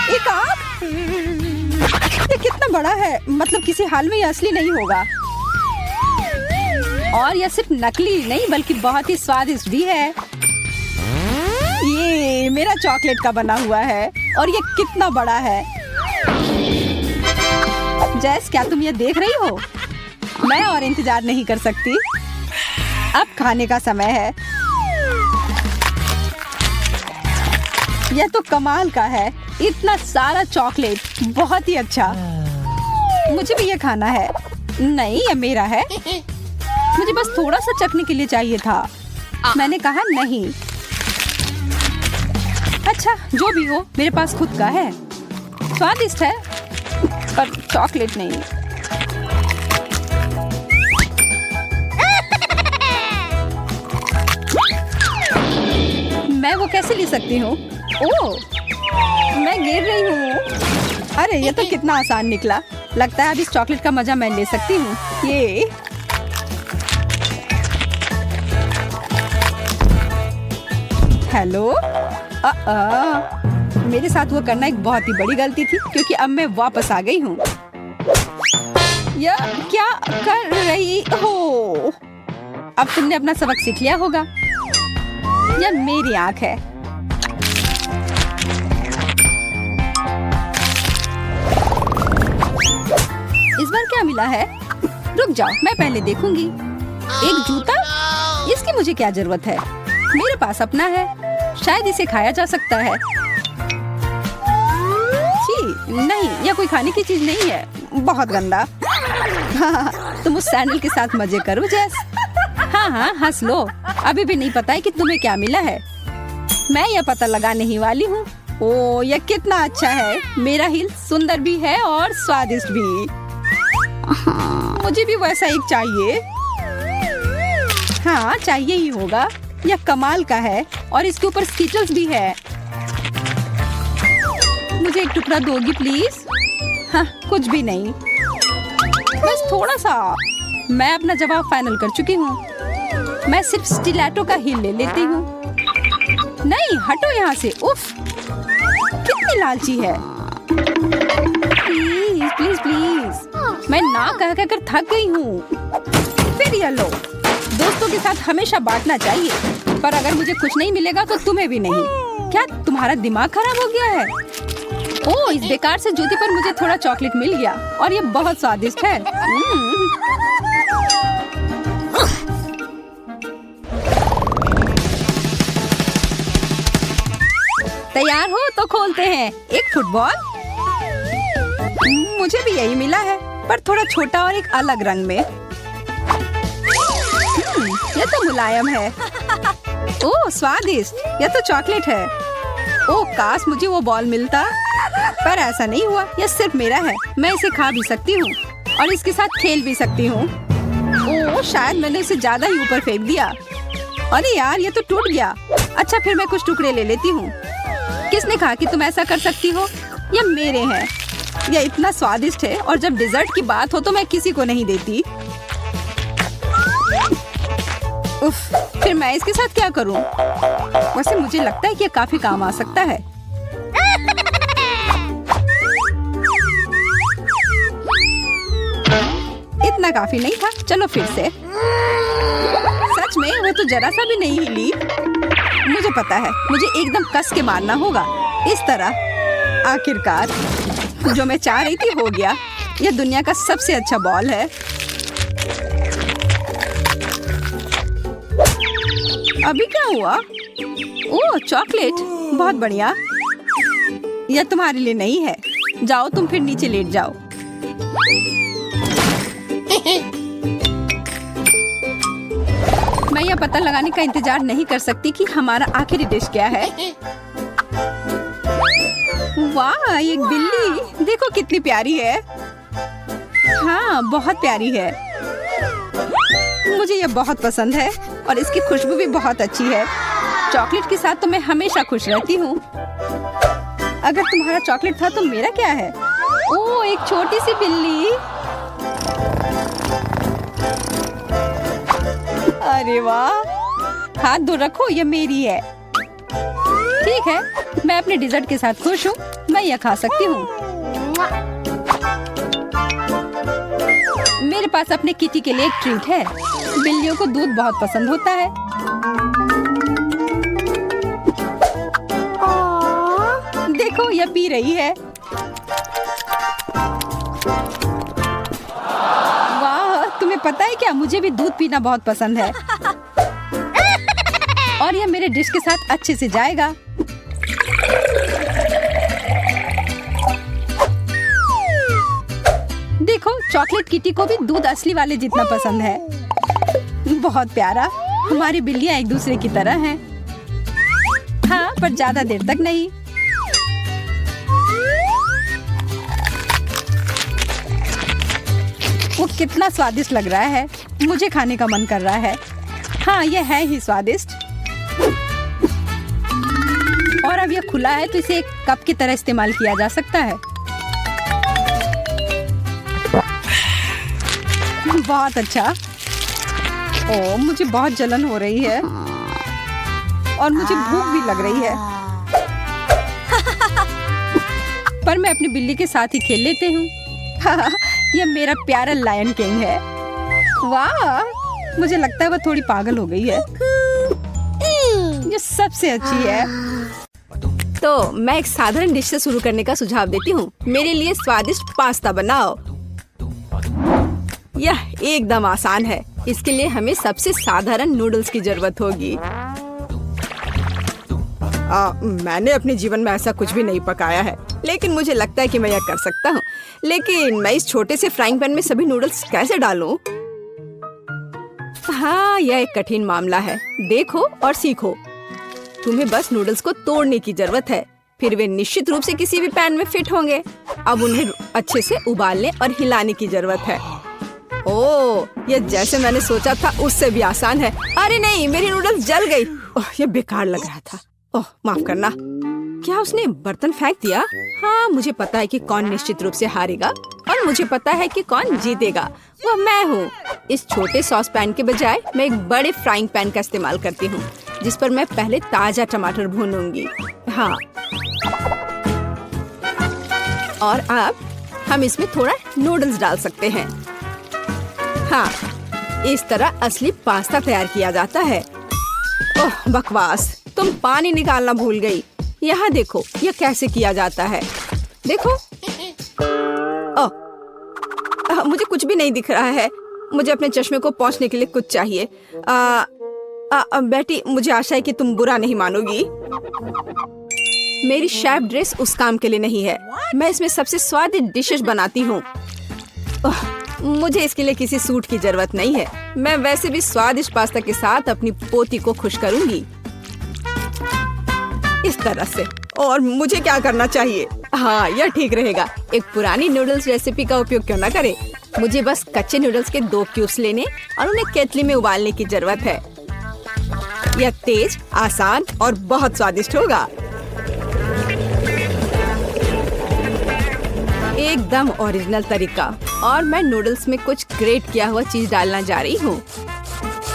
[SPEAKER 1] एक आँख। ये कितना बड़ा है, मतलब किसी हाल में ये असली नहीं होगा। और यह सिर्फ नकली नहीं बल्कि बहुत ही स्वादिष्ट भी है। ये मेरा चॉकलेट का बना हुआ है और ये कितना बड़ा है। जैस, क्या तुम ये देख रही हो? मैं और इंतजार नहीं कर सकती। अब खाने का समय है। यह तो कमाल का है, इतना सारा चॉकलेट, बहुत ही अच्छा। मुझे भी ये खाना है। नहीं, यह मेरा है। मुझे बस थोड़ा सा चखने के लिए चाहिए था। मैंने कहा नहीं। अच्छा, जो भी हो, मेरे पास खुद का है। स्वादिष्ट है, पर चॉकलेट नहीं। मैं वो कैसे ले सकती हूँ? ओह, मैं गिर रही हूँ। अरे, ये तो कितना आसान निकला। लगता है अब इस चॉकलेट का मजा मैं ले सकती हूँ। ये हेलो। मेरे साथ वो करना एक बहुत ही बड़ी गलती थी, क्योंकि अब मैं वापस आ गई हूँ। यह क्या कर रही हो? अब तुमने अपना सबक सीख लिया होगा। यह मेरी आँख है। इस बार क्या मिला है? रुक जाओ, मैं पहले देखूंगी। एक जूता? इसकी मुझे क्या जरूरत है? मेरे पास अपना है, शायद इसे खाया जा सकता है। छी, नहीं, यह कोई खाने की चीज नहीं है। बहुत गंदा। तुम उस सैंडल के साथ मजे करो जैस। हाँ हाँ, हंस लो। अभी भी नहीं पता है कि तुम्हें क्या मिला है। मैं यह पता लगाने ही वाली हूँ। ओह, यह कितना अच्छा है। मेरा हिल सुंदर भी है और स्वादिष्ट भी। मुझे भी वैसा एक चाहिए। हाँ, चाहिए ही होगा। यह कमाल का है और इसके ऊपर स्कीटल्स भी है। मुझे एक टुकड़ा दोगी प्लीज? हाँ, कुछ भी नहीं, बस थोड़ा सा। मैं अपना जवाब फाइनल कर चुकी हूँ। मैं सिर्फ स्टिलेटो का हिल ले लेती हूँ। नहीं, हटो यहाँ से। उफ, कितनी लालची है। प्लीज प्लीज प्लीज, मैं ना कह कर थक गई हूँ। फिर ये लो। दोस्तों के साथ हमेशा बांटना चाहिए, पर अगर मुझे कुछ नहीं मिलेगा तो तुम्हें भी नहीं। क्या तुम्हारा दिमाग खराब हो गया है? ओह, इस बेकार से जूते पर मुझे थोड़ा चॉकलेट मिल गया और ये बहुत स्वादिष्ट है। तैयार हो तो खोलते हैं। एक फुटबॉल। मुझे भी यही मिला है, पर थोड़ा छोटा और एक अलग रंग में। यह तो मुलायम है। ओह स्वादिष्ट, यह तो चॉकलेट है। ओह काश मुझे वो बॉल मिलता, पर ऐसा नहीं हुआ। यह सिर्फ मेरा है। मैं इसे खा भी सकती हूँ और इसके साथ खेल भी सकती हूँ। ओह शायद मैंने इसे ज्यादा ही ऊपर फेंक दिया। अरे यार, ये तो टूट गया। अच्छा, फिर मैं कुछ टुकड़े ले लेती हूँ। किसने कहा कि तुम ऐसा कर सकती हो? ये मेरे हैं। यह इतना स्वादिष्ट है और जब डिजर्ट की बात हो तो मैं किसी को नहीं देती। उफ, फिर मैं इसके साथ क्या करूं? वैसे मुझे लगता है कि यह काफी काम आ सकता है। इतना काफी नहीं था। चलो फिर से। सच में वो तो जरा सा भी नहीं हिली। मुझे पता है, मुझे एकदम कस के मारना होगा। इस तरह। आखिरकार जो मैं चाह रही थी हो गया। यह दुनिया का सबसे अच्छा बॉल है। अभी क्या हुआ? ओह चॉकलेट, बहुत बढ़िया। यह तुम्हारे लिए नहीं है। जाओ तुम फिर नीचे लेट जाओ। मैं यह पता लगाने का इंतजार नहीं कर सकती कि हमारा आखिरी डिश क्या है। वाह, एक बिल्ली। देखो कितनी प्यारी है। हाँ, बहुत प्यारी है। मुझे यह बहुत पसंद है और इसकी खुशबू भी बहुत अच्छी है। चॉकलेट के साथ तो मैं हमेशा खुश रहती हूँ। अगर तुम्हारा चॉकलेट था तो मेरा क्या है? ओह, एक छोटी सी बिल्ली। अरे वाह, हाथ धो रखो, ये मेरी है। ठीक है, मैं अपने डिजर्ट के साथ खुश हूँ। मैं यह खा सकती हूँ। मेरे पास अपने किटी के लिए एक ट्रीट है। बिल्लियों को दूध बहुत पसंद होता है। देखो, यह पी रही है। वाह, तुम्हें पता है क्या, मुझे भी दूध पीना बहुत पसंद है। और यह मेरे डिश के साथ अच्छे से जाएगा। देखो, चॉकलेट किटी को भी दूध असली वाले जितना पसंद है। बहुत प्यारा। हमारी बिल्लियां एक दूसरे की तरह हैं। हाँ, पर ज्यादा देर तक नहीं। वो कितना स्वादिष्ट लग रहा है। मुझे खाने का मन कर रहा है। हाँ, यह है ही स्वादिष्ट। और अब यह खुला है तो इसे एक कप की तरह इस्तेमाल किया जा सकता है। बहुत अच्छा। ओह, मुझे बहुत जलन हो रही है और मुझे भूख भी लग रही है। पर मैं अपनी बिल्ली के साथ ही खेल लेती हूँ। यह मेरा प्यारा लायन किंग है। वाह, मुझे लगता है वह थोड़ी पागल हो गई है। ये सबसे अच्छी है। तो मैं एक साधारण डिश से शुरू करने का सुझाव देती हूँ। मेरे लिए स्वादिष्ट पास्ता बनाओ। यह एकदम आसान है। इसके लिए हमें सबसे साधारण नूडल्स की जरूरत होगी। मैंने अपने जीवन में ऐसा कुछ भी नहीं पकाया है, लेकिन मुझे लगता है कि मैं यह कर सकता हूँ। लेकिन मैं इस छोटे से फ्राइंग पैन में सभी नूडल्स कैसे डालूं? हाँ, यह एक कठिन मामला है। देखो और सीखो। तुम्हें बस नूडल्स को तोड़ने की जरूरत है, फिर वे निश्चित रूप से किसी भी पैन में फिट होंगे। अब उन्हें अच्छे से उबालने और हिलाने की जरूरत है। ओह, यह जैसे मैंने सोचा था उससे भी आसान है। अरे नहीं, मेरी नूडल्स जल गई। ओह, यह बेकार लग रहा था। ओह, माफ करना। क्या उसने बर्तन फेंक दिया? हाँ, मुझे पता है कि कौन निश्चित रूप से हारेगा और मुझे पता है कि कौन जीतेगा। वह मैं हूँ। इस छोटे सॉस पैन के बजाय मैं एक बड़े फ्राइंग पैन का इस्तेमाल करती हूँ, जिस पर मैं पहले ताजा टमाटर भूनूंगी। हाँ, और अब हम इसमें थोड़ा नूडल्स डाल सकते हैं। हाँ, इस तरह असली पास्ता तैयार किया जाता है। ओह बकवास, तुम पानी निकालना भूल गई। यहाँ देखो, यह कैसे किया जाता है। देखो। ओह, मुझे कुछ भी नहीं दिख रहा है। मुझे अपने चश्मे को पोंछने के लिए कुछ चाहिए। बेटी, मुझे आशा है कि तुम बुरा नहीं मानोगी। मेरी शेफ ड्रेस उस काम के लिए नहीं है। मैं इसमें सबसे स्वादिष्ट डिशेस बनाती हूँ। मुझे इसके लिए किसी सूट की जरूरत नहीं है। मैं वैसे भी स्वादिष्ट पास्ता के साथ अपनी पोती को खुश करूंगी इस तरह से। और मुझे क्या करना चाहिए? हाँ, यह ठीक रहेगा। एक पुरानी नूडल्स रेसिपी का उपयोग क्यों न करे। मुझे बस कच्चे नूडल्स के 2 क्यूब्स लेने और उन्हें केतली में उबालने की जरूरत है। यह तेज, आसान और बहुत स्वादिष्ट होगा। एकदम ओरिजिनल तरीका। और मैं नूडल्स में कुछ ग्रेट किया हुआ चीज डालना जा रही हूँ,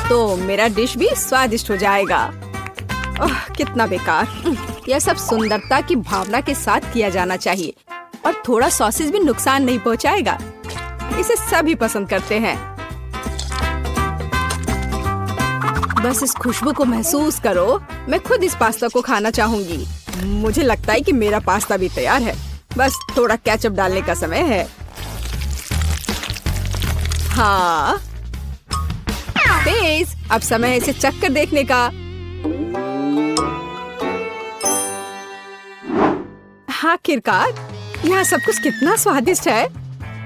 [SPEAKER 1] तो मेरा डिश भी स्वादिष्ट हो जाएगा। ओह, कितना बेकार। यह सब सुंदरता की भावना के साथ किया जाना चाहिए और थोड़ा सॉसेज भी नुकसान नहीं पहुँचाएगा। इसे सभी पसंद करते हैं। बस इस खुशबू को महसूस करो। मैं खुद इस पास्ता को खाना चाहूंगी। मुझे लगता है कि मेरा पास्ता भी तैयार है। बस थोड़ा केचप डालने का समय है। हाँ, तेज। अब समय है इसे चख कर देखने का। आखिरकार यहाँ सब कुछ कितना स्वादिष्ट है।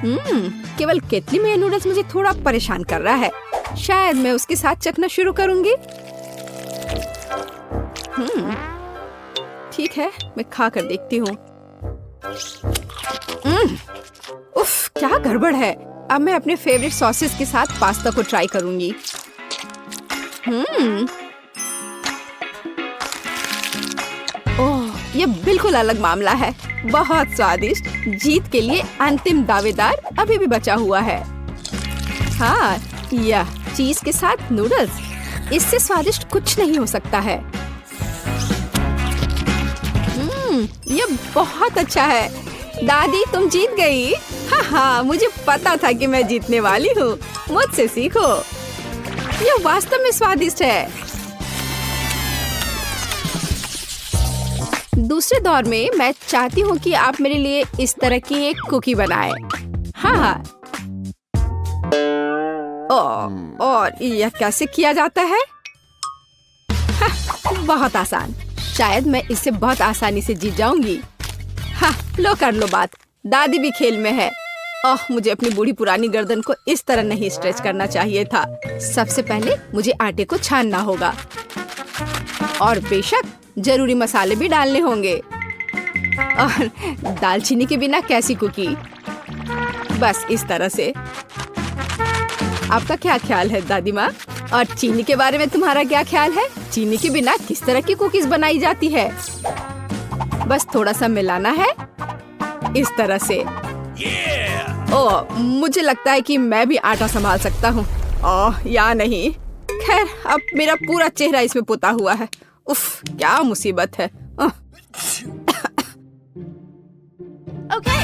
[SPEAKER 1] केवल केतली में नूडल्स मुझे थोड़ा परेशान कर रहा है। शायद मैं उसके साथ चखना शुरू करूंगी। ठीक है, मैं खा कर देखती हूँ। उफ, क्या गड़बड़ है। अब मैं अपने फेवरेट सॉसेस के साथ पास्ता को ट्राई करूंगी। ओह, ये बिल्कुल अलग मामला है। बहुत स्वादिष्ट। जीत के लिए अंतिम दावेदार अभी भी बचा हुआ है। हाँ, यह चीज के साथ नूडल्स, इससे स्वादिष्ट कुछ नहीं हो सकता है। यह बहुत अच्छा है। दादी, तुम जीत गई। हाँ, मुझे पता था कि मैं जीतने वाली हूँ। मुझसे सीखो। यह वास्तव में स्वादिष्ट है। दूसरे दौर में मैं चाहती हूँ कि आप मेरे लिए इस तरह की एक कुकी बनाएं। हाँ। और यह कैसे किया जाता है? बहुत आसान। शायद मैं इससे बहुत आसानी से जीत जाऊंगी। हाँ, लो कर लो बात। दादी भी खेल में है। ओह, मुझे अपनी बूढ़ी पुरानी गर्दन को इस तरह नहीं स्ट्रेच करना चाहिए था। सबसे पहले मुझे आटे को छानना होगा और बेशक जरूरी मसाले भी डालने होंगे। और दालचीनी के बिना कैसी कुकी? बस इस तरह से। आपका क्या ख्याल है दादी माँ? और चीनी के बारे में तुम्हारा क्या ख्याल है? चीनी के बिना किस तरह की कुकीज बनाई जाती है? बस थोड़ा सा मिलाना है इस तरह से। ओह, मुझे लगता है कि मैं भी आटा संभाल सकता हूँ। ओह, या नहीं। खैर, अब मेरा पूरा चेहरा इसमें पुता हुआ है। उफ, क्या मुसीबत है।
[SPEAKER 4] Okay.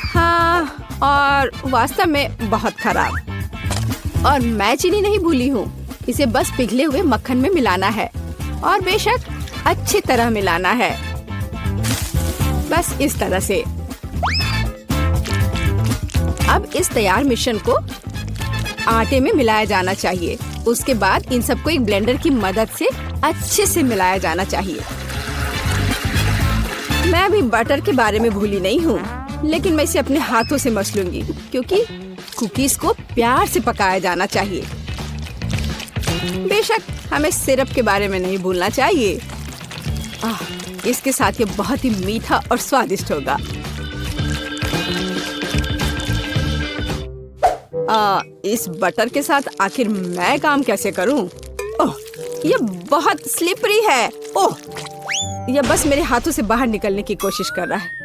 [SPEAKER 1] हाँ, और वास्तव में बहुत खराब। और मैं चीनी नहीं भूली हूँ। इसे बस पिघले हुए मक्खन में मिलाना है और बेशक अच्छी तरह मिलाना है। बस इस तरह से। अब इस तैयार मिश्रण को आटे में मिलाया जाना चाहिए। उसके बाद इन सबको एक ब्लेंडर की मदद से अच्छे से मिलाया जाना चाहिए। मैं अभी बटर के बारे में भूली नहीं हूँ, लेकिन मैं इसे अपने हाथों से मस लूंगी क्योंकि कुकीज को प्यार से पकाया जाना चाहिए। बेशक हमें सिरप के बारे में नहीं भूलना चाहिए। इसके साथ ये बहुत ही मीठा और स्वादिष्ट होगा। इस बटर के साथ आखिर मैं काम कैसे करूं? ओह, ये बहुत स्लिपरी है। ओह, यह बस मेरे हाथों से बाहर निकलने की कोशिश कर रहा है।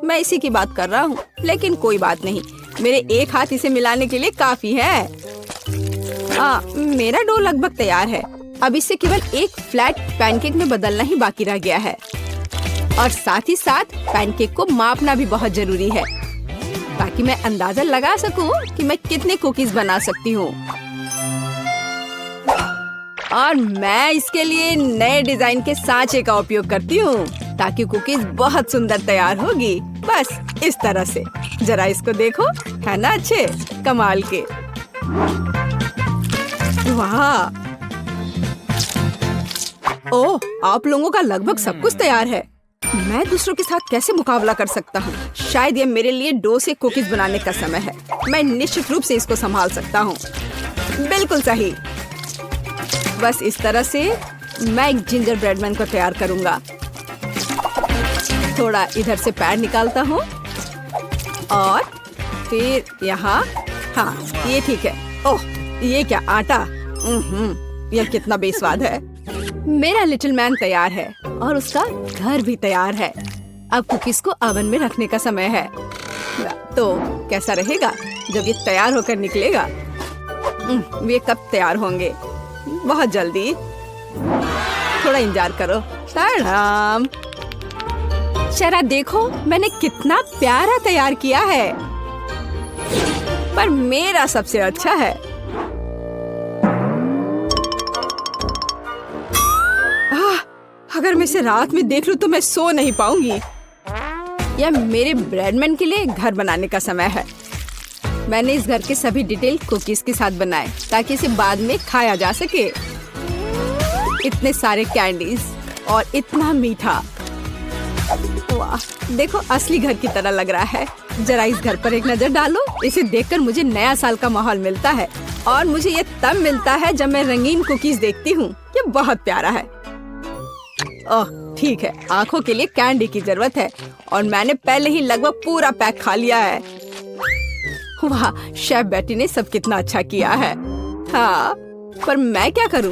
[SPEAKER 1] मैं इसी की बात कर रहा हूँ, लेकिन कोई बात नहीं। मेरे एक हाथ इसे मिलाने के लिए काफी है। मेरा डो लगभग तैयार है। अब इसे केवल एक फ्लैट पैनकेक में बदलना ही बाकी रह गया है। और साथ ही साथ पैनकेक को मापना भी बहुत जरूरी है ताकि मैं अंदाजा लगा सकूं कि मैं कितने कुकीज बना सकती हूँ। और मैं इसके लिए नए डिजाइन के सांचे का उपयोग करती हूँ ताकि कुकीज बहुत सुंदर तैयार होगी। बस इस तरह से। जरा इसको देखो, है ना अच्छे कमाल के। वाह, ओह, आप लोगों का लगभग सब कुछ तैयार है। मैं दूसरों के साथ कैसे मुकाबला कर सकता हूँ? शायद ये मेरे लिए डो से कुकीज बनाने का समय है। मैं निश्चित रूप से इसको संभाल सकता हूँ। बिल्कुल सही। बस इस तरह से मैं एक जिंजर ब्रेड मैन को तैयार करूँगा। थोड़ा इधर से पैर निकालता हूँ और फिर यहाँ। हाँ, ये ठीक है। ओह, ये क्या आटा? यह कितना बेस्वाद है। मेरा लिटिल मैन तैयार है और उसका घर भी तैयार है। अब कुकीज को ओवन में रखने का समय है। तो कैसा रहेगा जब ये तैयार होकर निकलेगा? वे कब तैयार होंगे? बहुत जल्दी। थोड़ा इंतजार करो। टाडाम! जरा देखो, मैंने कितना प्यारा तैयार किया है। पर मेरा सबसे अच्छा है। अगर मैं इसे रात में देख लूं तो मैं सो नहीं पाऊंगी। यह मेरे ब्रेडमैन के लिए घर बनाने का समय है। मैंने इस घर के सभी डिटेल कुकीज के साथ बनाए ताकि इसे बाद में खाया जा सके। इतने सारे कैंडीज और इतना मीठा। वाह, देखो असली घर की तरह लग रहा है। जरा इस घर पर एक नजर डालो। इसे देखकर मुझे नया साल का माहौल मिलता है और मुझे ये तब मिलता है जब मैं रंगीन कुकीज देखती हूँ। ये बहुत प्यारा है। ओह, ठीक है, आंखों के लिए कैंडी की जरूरत है और मैंने पहले ही लगभग पूरा पैक खा लिया है। वाह, शेफ बेटी ने सब कितना अच्छा किया है। हाँ, पर मैं क्या करूं?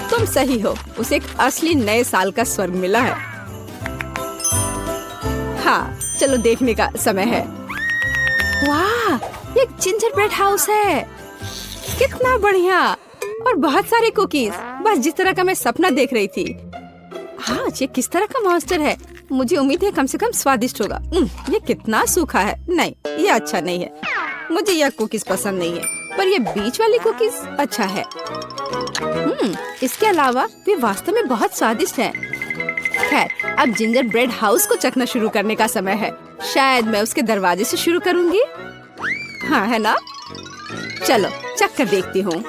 [SPEAKER 1] तुम सही हो, उसे एक असली नए साल का स्वर्ग मिला है। हाँ, चलो देखने का समय है। वाह, ये एक जिंजर ब्रेड हाउस है। कितना बढ़िया और बहुत सारे कुकीज, बस जिस तरह का मैं सपना देख रही थी। हाँ, ये किस तरह का मॉन्स्टर है? मुझे उम्मीद है कम से कम स्वादिष्ट होगा। ये कितना सूखा है। नहीं, ये अच्छा नहीं है। मुझे यह कुकीज पसंद नहीं है, पर ये बीच वाली कुकीज अच्छा है। इसके अलावा वे वास्तव में बहुत स्वादिष्ट हैं। खैर, अब जिंजर ब्रेड हाउस को चखना शुरू करने का समय है। शायद मैं उसके दरवाजे से शुरू करूंगी। हाँ, है ना? चलो चख कर देखती हूँ।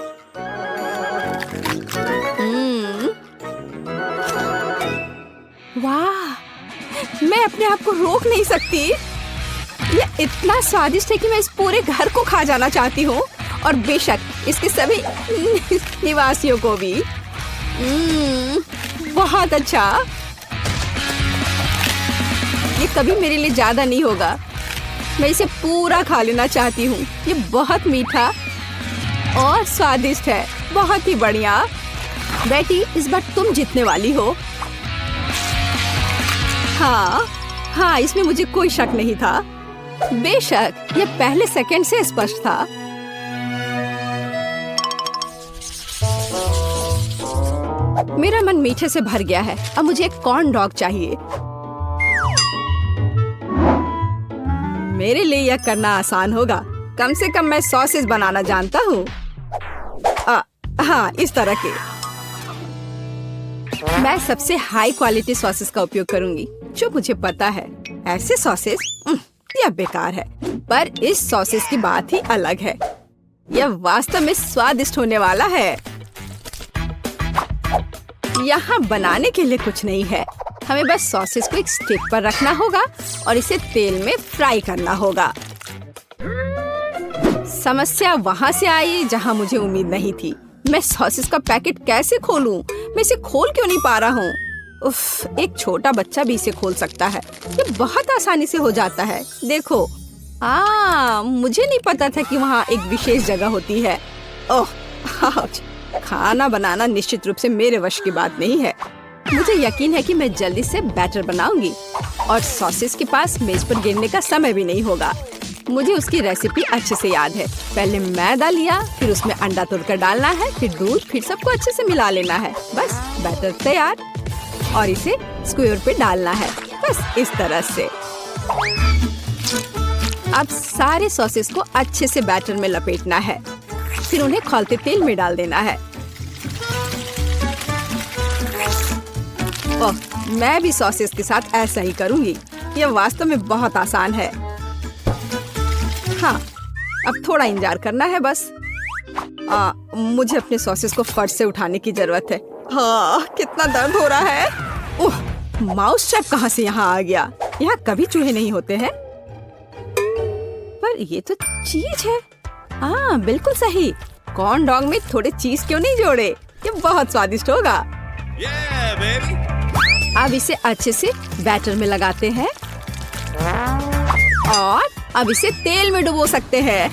[SPEAKER 1] वाह, मैं अपने आप को रोक नहीं सकती। ये इतना स्वादिष्ट है कि मैं इस पूरे घर को खा जाना चाहती हूँ और बेशक इसके सभी निवासियों को भी। बहुत अच्छा। ये कभी मेरे लिए ज्यादा नहीं होगा। मैं इसे पूरा खा लेना चाहती हूँ। ये बहुत मीठा और स्वादिष्ट है। बहुत ही बढ़िया। बेटी, इस बार तुम जीतने वाली हो। हाँ, इसमें मुझे कोई शक नहीं था। बेशक ये पहले सेकंड से स्पष्ट था। मेरा मन मीठे से भर गया है। अब मुझे एक कॉर्न डॉग चाहिए। मेरे लिए यह करना आसान होगा। कम से कम मैं सॉसेज बनाना जानता हूँ। हाँ, इस तरह के। मैं सबसे हाई क्वालिटी सॉसेस का उपयोग करूंगी जो मुझे पता है। ऐसे सॉसेस यह बेकार है, पर इस सॉसेस की बात ही अलग है। यह वास्तव में स्वादिष्ट होने वाला है। यहाँ बनाने के लिए कुछ नहीं है। हमें बस सॉसेस को एक स्टिक पर रखना होगा और इसे तेल में फ्राई करना होगा। समस्या वहाँ से आई जहाँ मुझे उम्मीद नहीं थी। मैं सॉसेस का पैकेट कैसे खोलूं? मैं इसे खोल क्यों नहीं पा रहा हूँ? उफ, एक छोटा बच्चा भी इसे खोल सकता है। ये बहुत आसानी से हो जाता है। देखो, मुझे नहीं पता था कि वहाँ एक विशेष जगह होती है। ओह, खाना बनाना निश्चित रूप से मेरे वश की बात नहीं है। मुझे यकीन है कि मैं जल्दी से बैटर बनाऊंगी और सॉसेस के पास मेज पर गिरने का समय भी नहीं होगा। मुझे उसकी रेसिपी अच्छे से याद है। पहले मैदा लिया, फिर उसमें अंडा तोड़कर डालना है, फिर दूध, फिर सबको अच्छे से मिला लेना है। बस बैटर तैयार और इसे स्क्वायर पे डालना है। बस इस तरह से। अब सारे सॉसेस को अच्छे से बैटर में लपेटना है, फिर उन्हें खौलते तेल में डाल देना है। ओह, मैं भी सॉसेस के साथ ऐसा ही करूंगी। यह वास्तव में बहुत आसान है। हाँ, अब थोड़ा इंतजार करना है बस। मुझे अपने सॉसेस को फर्श से उठाने की जरूरत है। हाँ, कितना दर्द हो रहा है। ओह, माउस ट्रैप कहाँ से यहाँ आ गया? यहाँ कभी चूहे नहीं होते हैं। पर ये तो चीज है। हाँ, बिल्कुल सही। कॉर्न डॉग में थोड़े चीज क्यों नहीं जोड़े? ये बहुत स्वादिष्ट होगा।
[SPEAKER 2] Yeah, baby.
[SPEAKER 1] अब इसे अच्छे से बैटर में लगाते हैं और अब इसे तेल में डुबो सकते हैं।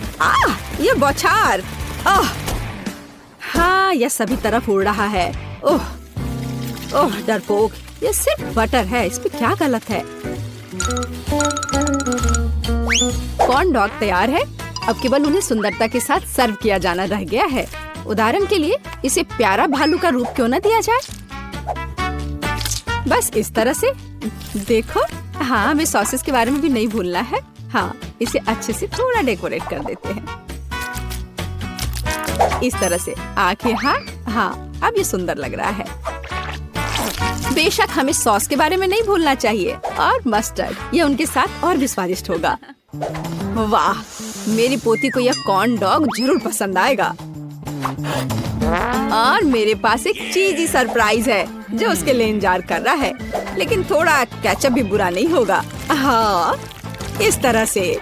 [SPEAKER 1] ये बौछार। हाँ, यह सभी तरफ उड़ रहा है। ओह, ओह डरपोक, ये सिर्फ बटर है, इसमें क्या गलत है? कॉर्न डॉग तैयार है। अब केवल उन्हें सुंदरता के साथ सर्व किया जाना रह गया है। उदाहरण के लिए इसे प्यारा भालू का रूप क्यों न दिया जाए? बस इस तरह से। देखो, हाँ, हमें सॉसेस के बारे में भी नहीं भूलना है। हाँ, इसे अच्छे से थोड़ा डेकोरेट कर देते हैं। इस तरह से आंखें। हाँ, अब ये सुंदर लग रहा है। बेशक हमें सॉस के बारे में नहीं भूलना चाहिए और मस्टर्ड, ये उनके साथ और भी स्वादिष्ट होगा। वाह, मेरी पोती को यह कॉर्न डॉग जरूर पसंद आएगा। और मेरे पास एक चीजी सरप्राइज है जो उसके लिए इंतजार कर रहा है, लेकिन थोड़ा केचप भी बुरा नहीं होगा। हाँ, इस तरह से।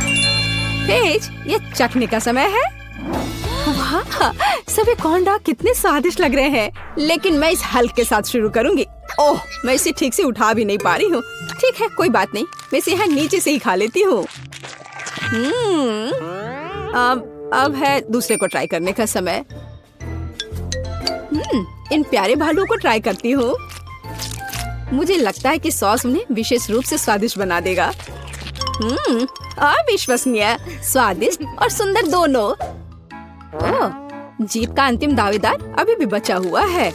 [SPEAKER 1] पेज, ये चखने का समय है। वाह, सभी कॉर्न डॉग कितने स्वादिष्ट लग रहे हैं, लेकिन मैं इस हल्क के साथ शुरू करूंगी। ओह, मैं इसे ठीक से उठा भी नहीं पा रही हूँ। ठीक है, कोई बात नहीं, मैं इसे यहाँ नीचे से ही खा लेती हूँ। अब है दूसरे को ट्राई करने का समय। इन प्यारे भालुओं को ट्राई करती हूँ। मुझे लगता है कि सॉस उन्हें विशेष रूप से स्वादिष्ट बना देगा। अविश्वसनीय, स्वादिष्ट और सुंदर दोनों। ओह, जीत का अंतिम दावेदार अभी भी बचा हुआ है।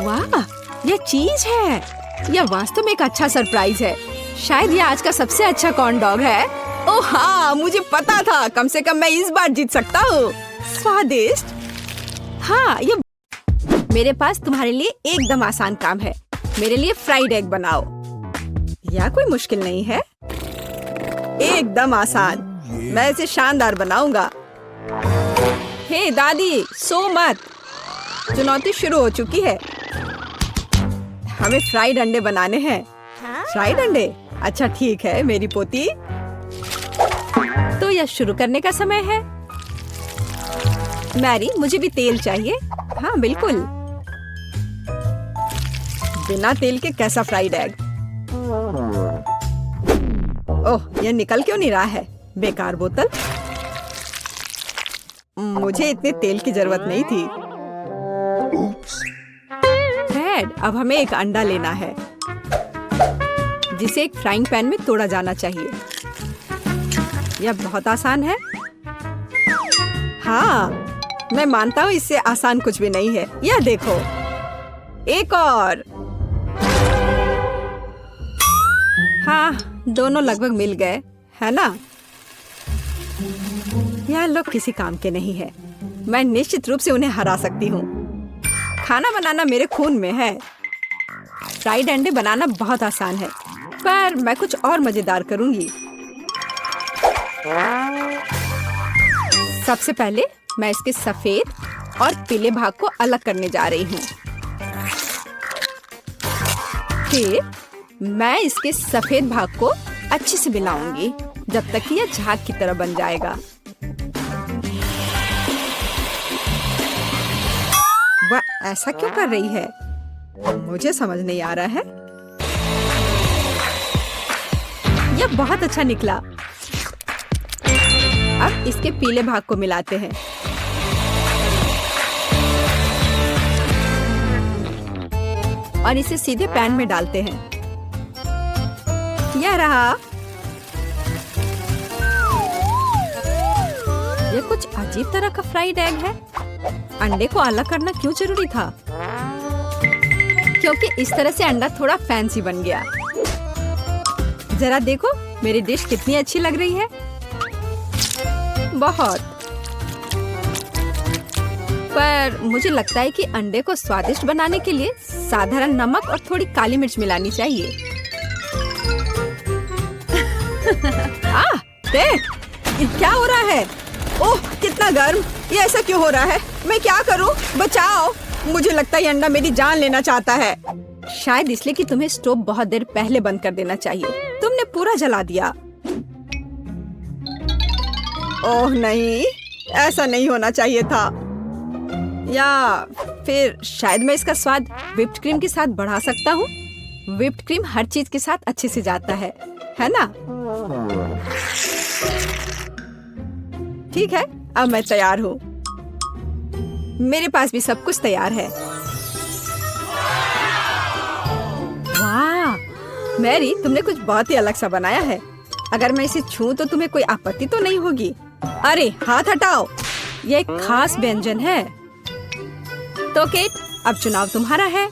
[SPEAKER 1] वाह, यह चीज है। यह वास्तव में एक अच्छा सरप्राइज है। शायद यह आज का सबसे अच्छा कॉर्न डॉग है। ओह हाँ, मुझे पता था। कम से कम मैं इस बार जीत सकता हूँ। स्वादिष्ट। हाँ, ये मेरे पास तुम्हारे लिए एकदम आसान काम है। मेरे लिए फ्राइड एग बनाओ। यह कोई मुश्किल नहीं है, एकदम आसान। मैं इसे शानदार बनाऊंगा। हे दादी, सो मत। चुनौती शुरू हो चुकी है। हमें फ्राइड अंडे बनाने हैं। फ्राइड अंडे? अच्छा ठीक है मेरी पोती। तो यह शुरू करने का समय है। मैरी, मुझे भी तेल चाहिए। हाँ बिल्कुल। बिना तेल के कैसा फ्राइड एग? ओह, यह निकल क्यों नहीं रहा है? बेकार बोतल। मुझे इतने तेल की जरूरत नहीं थी। फ्रेड, अब हमें एक अंडा लेना है जिसे एक फ्राइंग पैन में तोड़ा जाना चाहिए। यह बहुत आसान है। हाँ, मैं मानता हूँ इससे आसान कुछ भी नहीं है। यह देखो, एक और। हाँ, दोनों लगभग मिल गए, है ना? यह लोग किसी काम के नहीं है। मैं निश्चित रूप से उन्हें हरा सकती हूँ। खाना बनाना मेरे खून में है। फ्राइड अंडे बनाना बहुत आसान है, पर मैं कुछ और मजेदार करूंगी। सबसे पहले मैं इसके सफेद और पीले भाग को अलग करने जा रही हूँ। फिर मैं इसके सफेद भाग को अच्छे से मिलाऊंगी जब तक कि यह झाग की तरह बन जाएगा। वह ऐसा क्यों कर रही है? मुझे समझ नहीं आ रहा है। यह बहुत अच्छा निकला। अब इसके पीले भाग को मिलाते हैं। और इसे सीधे पैन में डालते हैं। यह रहा। यह कुछ अजीब तरह का फ्राइड एग है। अंडे को अलग करना क्यों जरूरी था? क्योंकि इस तरह से अंडा थोड़ा फैंसी बन गया। जरा देखो मेरी डिश कितनी अच्छी लग रही है। बहुत। पर मुझे लगता है कि अंडे को स्वादिष्ट बनाने के लिए साधारण नमक और थोड़ी काली मिर्च मिलानी चाहिए। देख, ये क्या हो रहा है? ओह कितना गर्म! ये ऐसा क्यों हो रहा है? मैं क्या करूं? बचाओ! मुझे लगता है ये अंडा मेरी जान लेना चाहता है। शायद इसलिए कि तुम्हें स्टोव बहुत देर पहले बंद कर देना चाहिए। तुमने पूरा जला दिया। ओह नहीं, ऐसा नहीं होना चाहिए था। या फिर शायद मैं इसका स्वाद व्हिप्ड क्रीम के साथ बढ़ा सकता हूँ। व्हिप्ड क्रीम हर चीज के साथ अच्छे से जाता है ना? ठीक है, अब मैं तैयार हूँ। मेरे पास भी सब कुछ तैयार है। वाह, मैरी, तुमने कुछ बहुत ही अलग सा बनाया है। अगर मैं इसे छूं तो तुम्हें कोई आपत्ति तो नहीं होगी? अरे हाथ हटाओ, यह एक खास व्यंजन है। तो केट, अब चुनाव तुम्हारा है।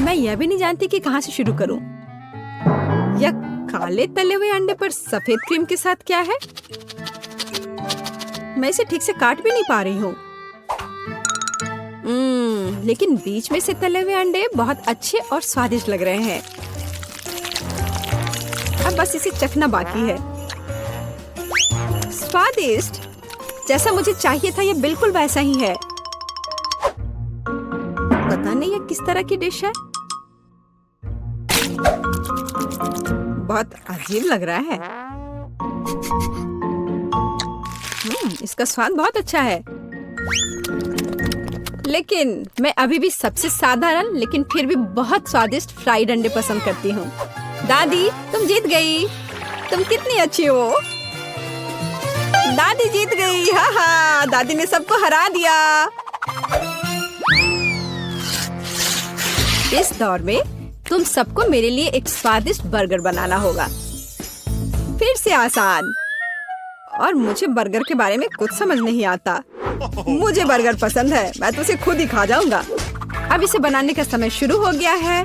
[SPEAKER 1] मैं यह भी नहीं जानती कि कहाँ से शुरू करूं। यह काले तले हुए अंडे पर सफेद क्रीम के साथ क्या है? मैं इसे ठीक से काट भी नहीं पा रही हूँ। लेकिन बीच में से तले हुए अंडे बहुत अच्छे और स्वादिष्ट लग रहे हैं। अब बस इसे चखना बाकी है। स्वादिष्ट, जैसा मुझे चाहिए था, यह बिल्कुल वैसा ही है। पता नहीं यह किस तरह की डिश है। बहुत अजीब लग रहा है। इसका स्वाद बहुत अच्छा है। लेकिन मैं अभी भी सबसे साधारण लेकिन फिर भी बहुत स्वादिष्ट फ्राइड अंडे पसंद करती हूँ। दादी, तुम जीत गई। तुम कितनी अच्छी हो। दादी जीत गई। हाँ हाँ, दादी ने सबको हरा दिया। इस दौर में तुम सबको मेरे लिए एक स्वादिष्ट बर्गर बनाना होगा। फिर से आसान। और मुझे बर्गर के बारे में कुछ समझ नहीं आता। मुझे बर्गर पसंद है, मैं तो उसे खुद ही खा जाऊंगा। अब इसे बनाने का समय शुरू हो गया है।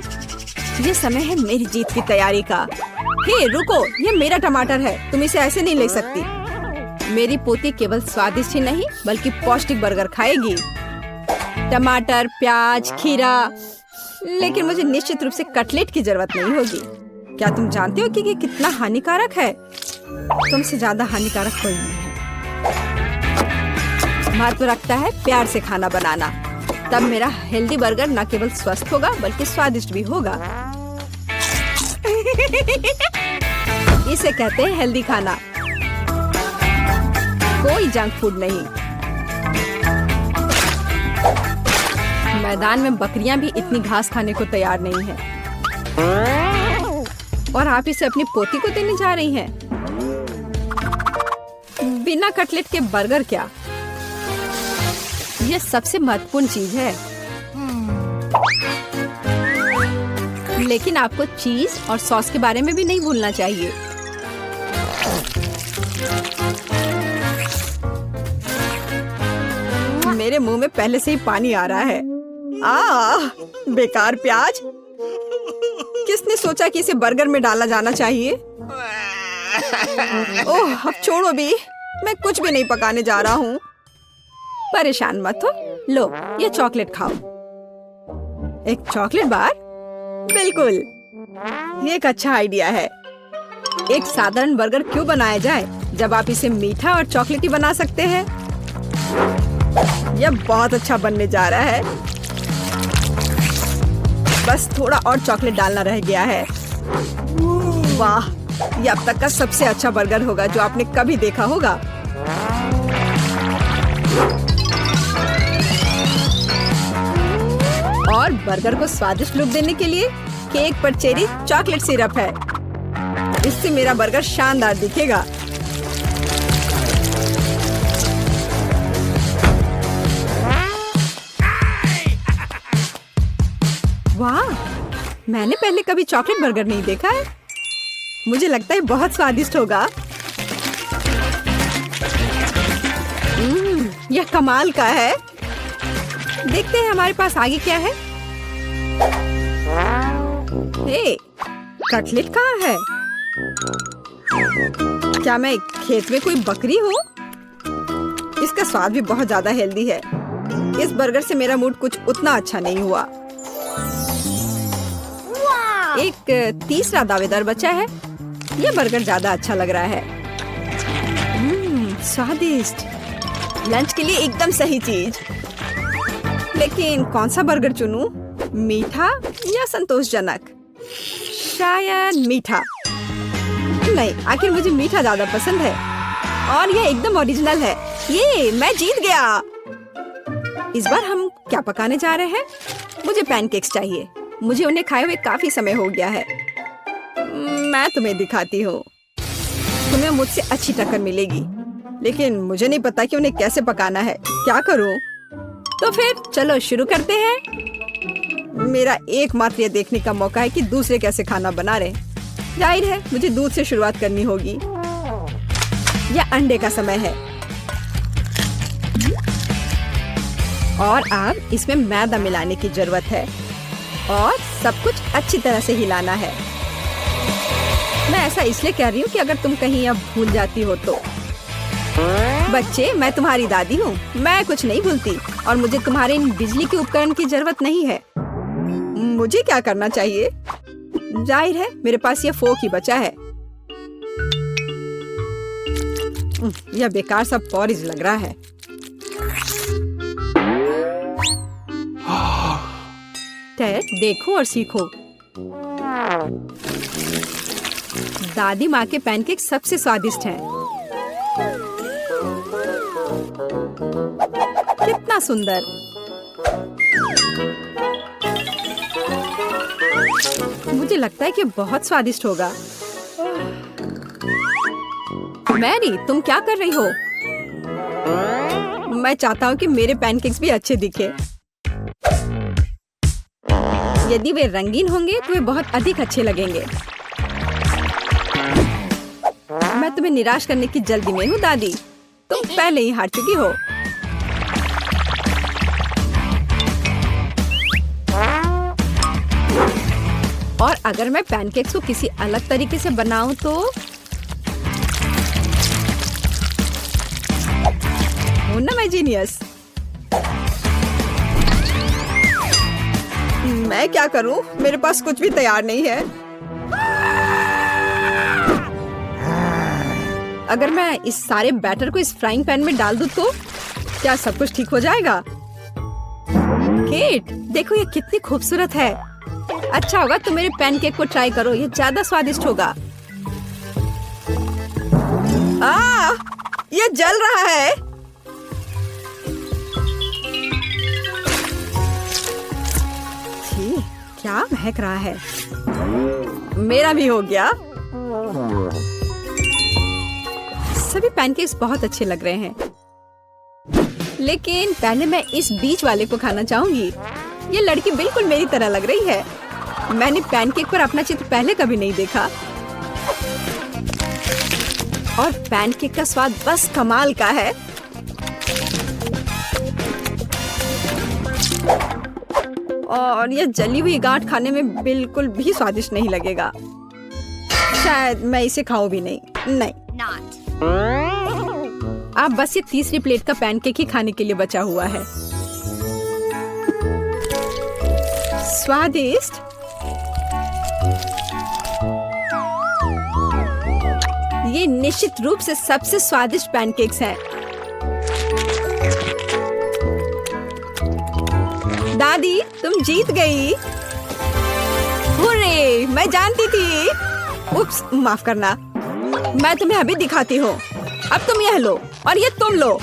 [SPEAKER 1] ये समय है मेरी जीत की तैयारी का। हे रुको, ये मेरा टमाटर है, तुम इसे ऐसे नहीं ले सकती। मेरी पोती केवल स्वादिष्ट ही नहीं बल्कि पौष्टिक बर्गर खाएगी। टमाटर, प्याज, खीरा। लेकिन मुझे निश्चित रूप से कटलेट की जरूरत नहीं होगी। क्या तुम जानते हो कि ये कितना हानिकारक है? तुमसे ज्यादा हानिकारक कोई नहीं है। महत्व रखता है प्यार से खाना बनाना। तब मेरा हेल्दी बर्गर न केवल स्वस्थ होगा बल्कि स्वादिष्ट भी होगा। इसे कहते हैं हेल्दी खाना, कोई जंक फूड नहीं। मैदान में बकरियां भी इतनी घास खाने को तैयार नहीं है, और आप इसे अपनी पोती को देने जा रही हैं। बिना कटलेट के बर्गर क्या? यह सबसे महत्वपूर्ण चीज है। लेकिन आपको चीज और सॉस के बारे में भी नहीं भूलना चाहिए। मेरे मुंह में पहले से ही पानी आ रहा है। बेकार प्याज। किसने सोचा कि इसे बर्गर में डाला जाना चाहिए? ओह, अब छोड़ो भी, मैं कुछ भी नहीं पकाने जा रहा हूँ। परेशान मत हो। लो, ये चॉकलेट खाओ। एक चॉकलेट बार? बिल्कुल, ये एक अच्छा आइडिया है। एक साधारण बर्गर क्यों बनाया जाए जब आप इसे मीठा और चॉकलेटी बना सकते हैं? यह बहुत अच्छा बनने जा रहा है। बस थोड़ा और चॉकलेट डालना रह गया है। वाह, ये अब तक का सबसे अच्छा बर्गर होगा जो आपने कभी देखा होगा। और बर्गर को स्वादिष्ट लुक देने के लिए केक पर चेरी चॉकलेट सिरप है। इससे मेरा बर्गर शानदार दिखेगा। वाह, मैंने पहले कभी चॉकलेट बर्गर नहीं देखा है। मुझे लगता है बहुत स्वादिष्ट होगा। यह कमाल का है। देखते हैं हमारे पास आगे क्या है। हे, कटलेट कहाँ है? क्या मैं खेत में कोई बकरी हूँ? इसका स्वाद भी बहुत ज्यादा हेल्दी है। इस बर्गर से मेरा मूड कुछ उतना अच्छा नहीं हुआ। एक तीसरा दावेदार बचा है। यह बर्गर ज्यादा अच्छा लग रहा है। स्वादिष्ट, लंच के लिए एकदम सही चीज। लेकिन कौन सा बर्गर चुनूं? मीठा या संतोषजनक? शायद मीठा। नहीं, आखिर मुझे मीठा ज्यादा पसंद है और ये एकदम ओरिजिनल है। ये मैं जीत गया। इस बार हम क्या पकाने जा रहे हैं? मुझे पैनकेक्स चाहिए। मुझे उन्हें खाए हुए काफी समय हो गया है। मैं तुम्हें दिखाती हूँ। तुम्हें मुझसे अच्छी टक्कर मिलेगी, लेकिन मुझे नहीं पता कि उन्हें कैसे पकाना है। क्या करूँ? तो फिर चलो शुरू करते हैं। मेरा एकमात्र ये देखने का मौका है कि दूसरे कैसे खाना बना रहे। जाहिर है मुझे दूध से शुरुआत करनी होगी। यह अंडे का समय है और अब इसमें मैदा मिलाने की जरूरत है और सब कुछ अच्छी तरह से हिलाना है। मैं ऐसा इसलिए कह रही हूँ कि अगर तुम कहीं अब भूल जाती हो तो। बच्चे, मैं तुम्हारी दादी हूँ। मैं कुछ नहीं भूलती और मुझे तुम्हारे इन बिजली के उपकरण की जरूरत नहीं है। मुझे क्या करना चाहिए? जाहिर है मेरे पास यह फोक ही बचा है। यह बेकार सा पॉरिज लग रहा है। टेड, देखो और सीखो। दादी माँ के पैनकेक सबसे स्वादिष्ट हैं। कितना सुंदर। मुझे लगता है कि बहुत स्वादिष्ट होगा। मैरी, तुम क्या कर रही हो? मैं चाहता हूँ कि मेरे पैनकेक्स भी अच्छे दिखे। यदि वे रंगीन होंगे तो वे बहुत अधिक अच्छे लगेंगे। मैं तुम्हें निराश करने की जल्दी में हूँ दादी। तुम पहले ही हार चुकी हो। और अगर मैं पैनकेक्स को किसी अलग तरीके से बनाऊं तो हूं ना मैं जीनियस। मैं क्या करूं? मेरे पास कुछ भी तैयार नहीं है। अगर मैं इस सारे बैटर को इस फ्राइंग पैन में डाल दूं तो क्या सब कुछ ठीक हो जाएगा? केट, देखो ये कितनी खूबसूरत है। अच्छा होगा तुम मेरे पैनकेक को ट्राई करो, ये ज्यादा स्वादिष्ट होगा। ये जल रहा है। छी, क्या महक रहा है। मेरा भी हो गया। सभी पैनकेक्स बहुत अच्छे लग रहे हैं, लेकिन पहले मैं इस बीच वाले को खाना चाहूंगी। ये लड़की बिल्कुल मेरी तरह लग रही है। मैंने पैनकेक पर अपना चित्र पहले कभी नहीं देखा और पैनकेक का स्वाद बस कमाल का है। और यह जली हुई गांठ खाने में बिल्कुल भी स्वादिष्ट नहीं लगेगा। शायद मैं इसे खाऊं भी नहीं।
[SPEAKER 4] Not.
[SPEAKER 1] अब बस ये तीसरी प्लेट का पैनकेक ही खाने के लिए बचा हुआ है। स्वादिष्ट। ये निश्चित रूप से सबसे स्वादिष्ट पैनकेक्स हैं। दादी, तुम जीत गई। हुर्रे, मैं जानती थी। उप्स, माफ करना। मैं तुम्हें अभी दिखाती हूँ। अब तुम यह लो और ये तुम लो।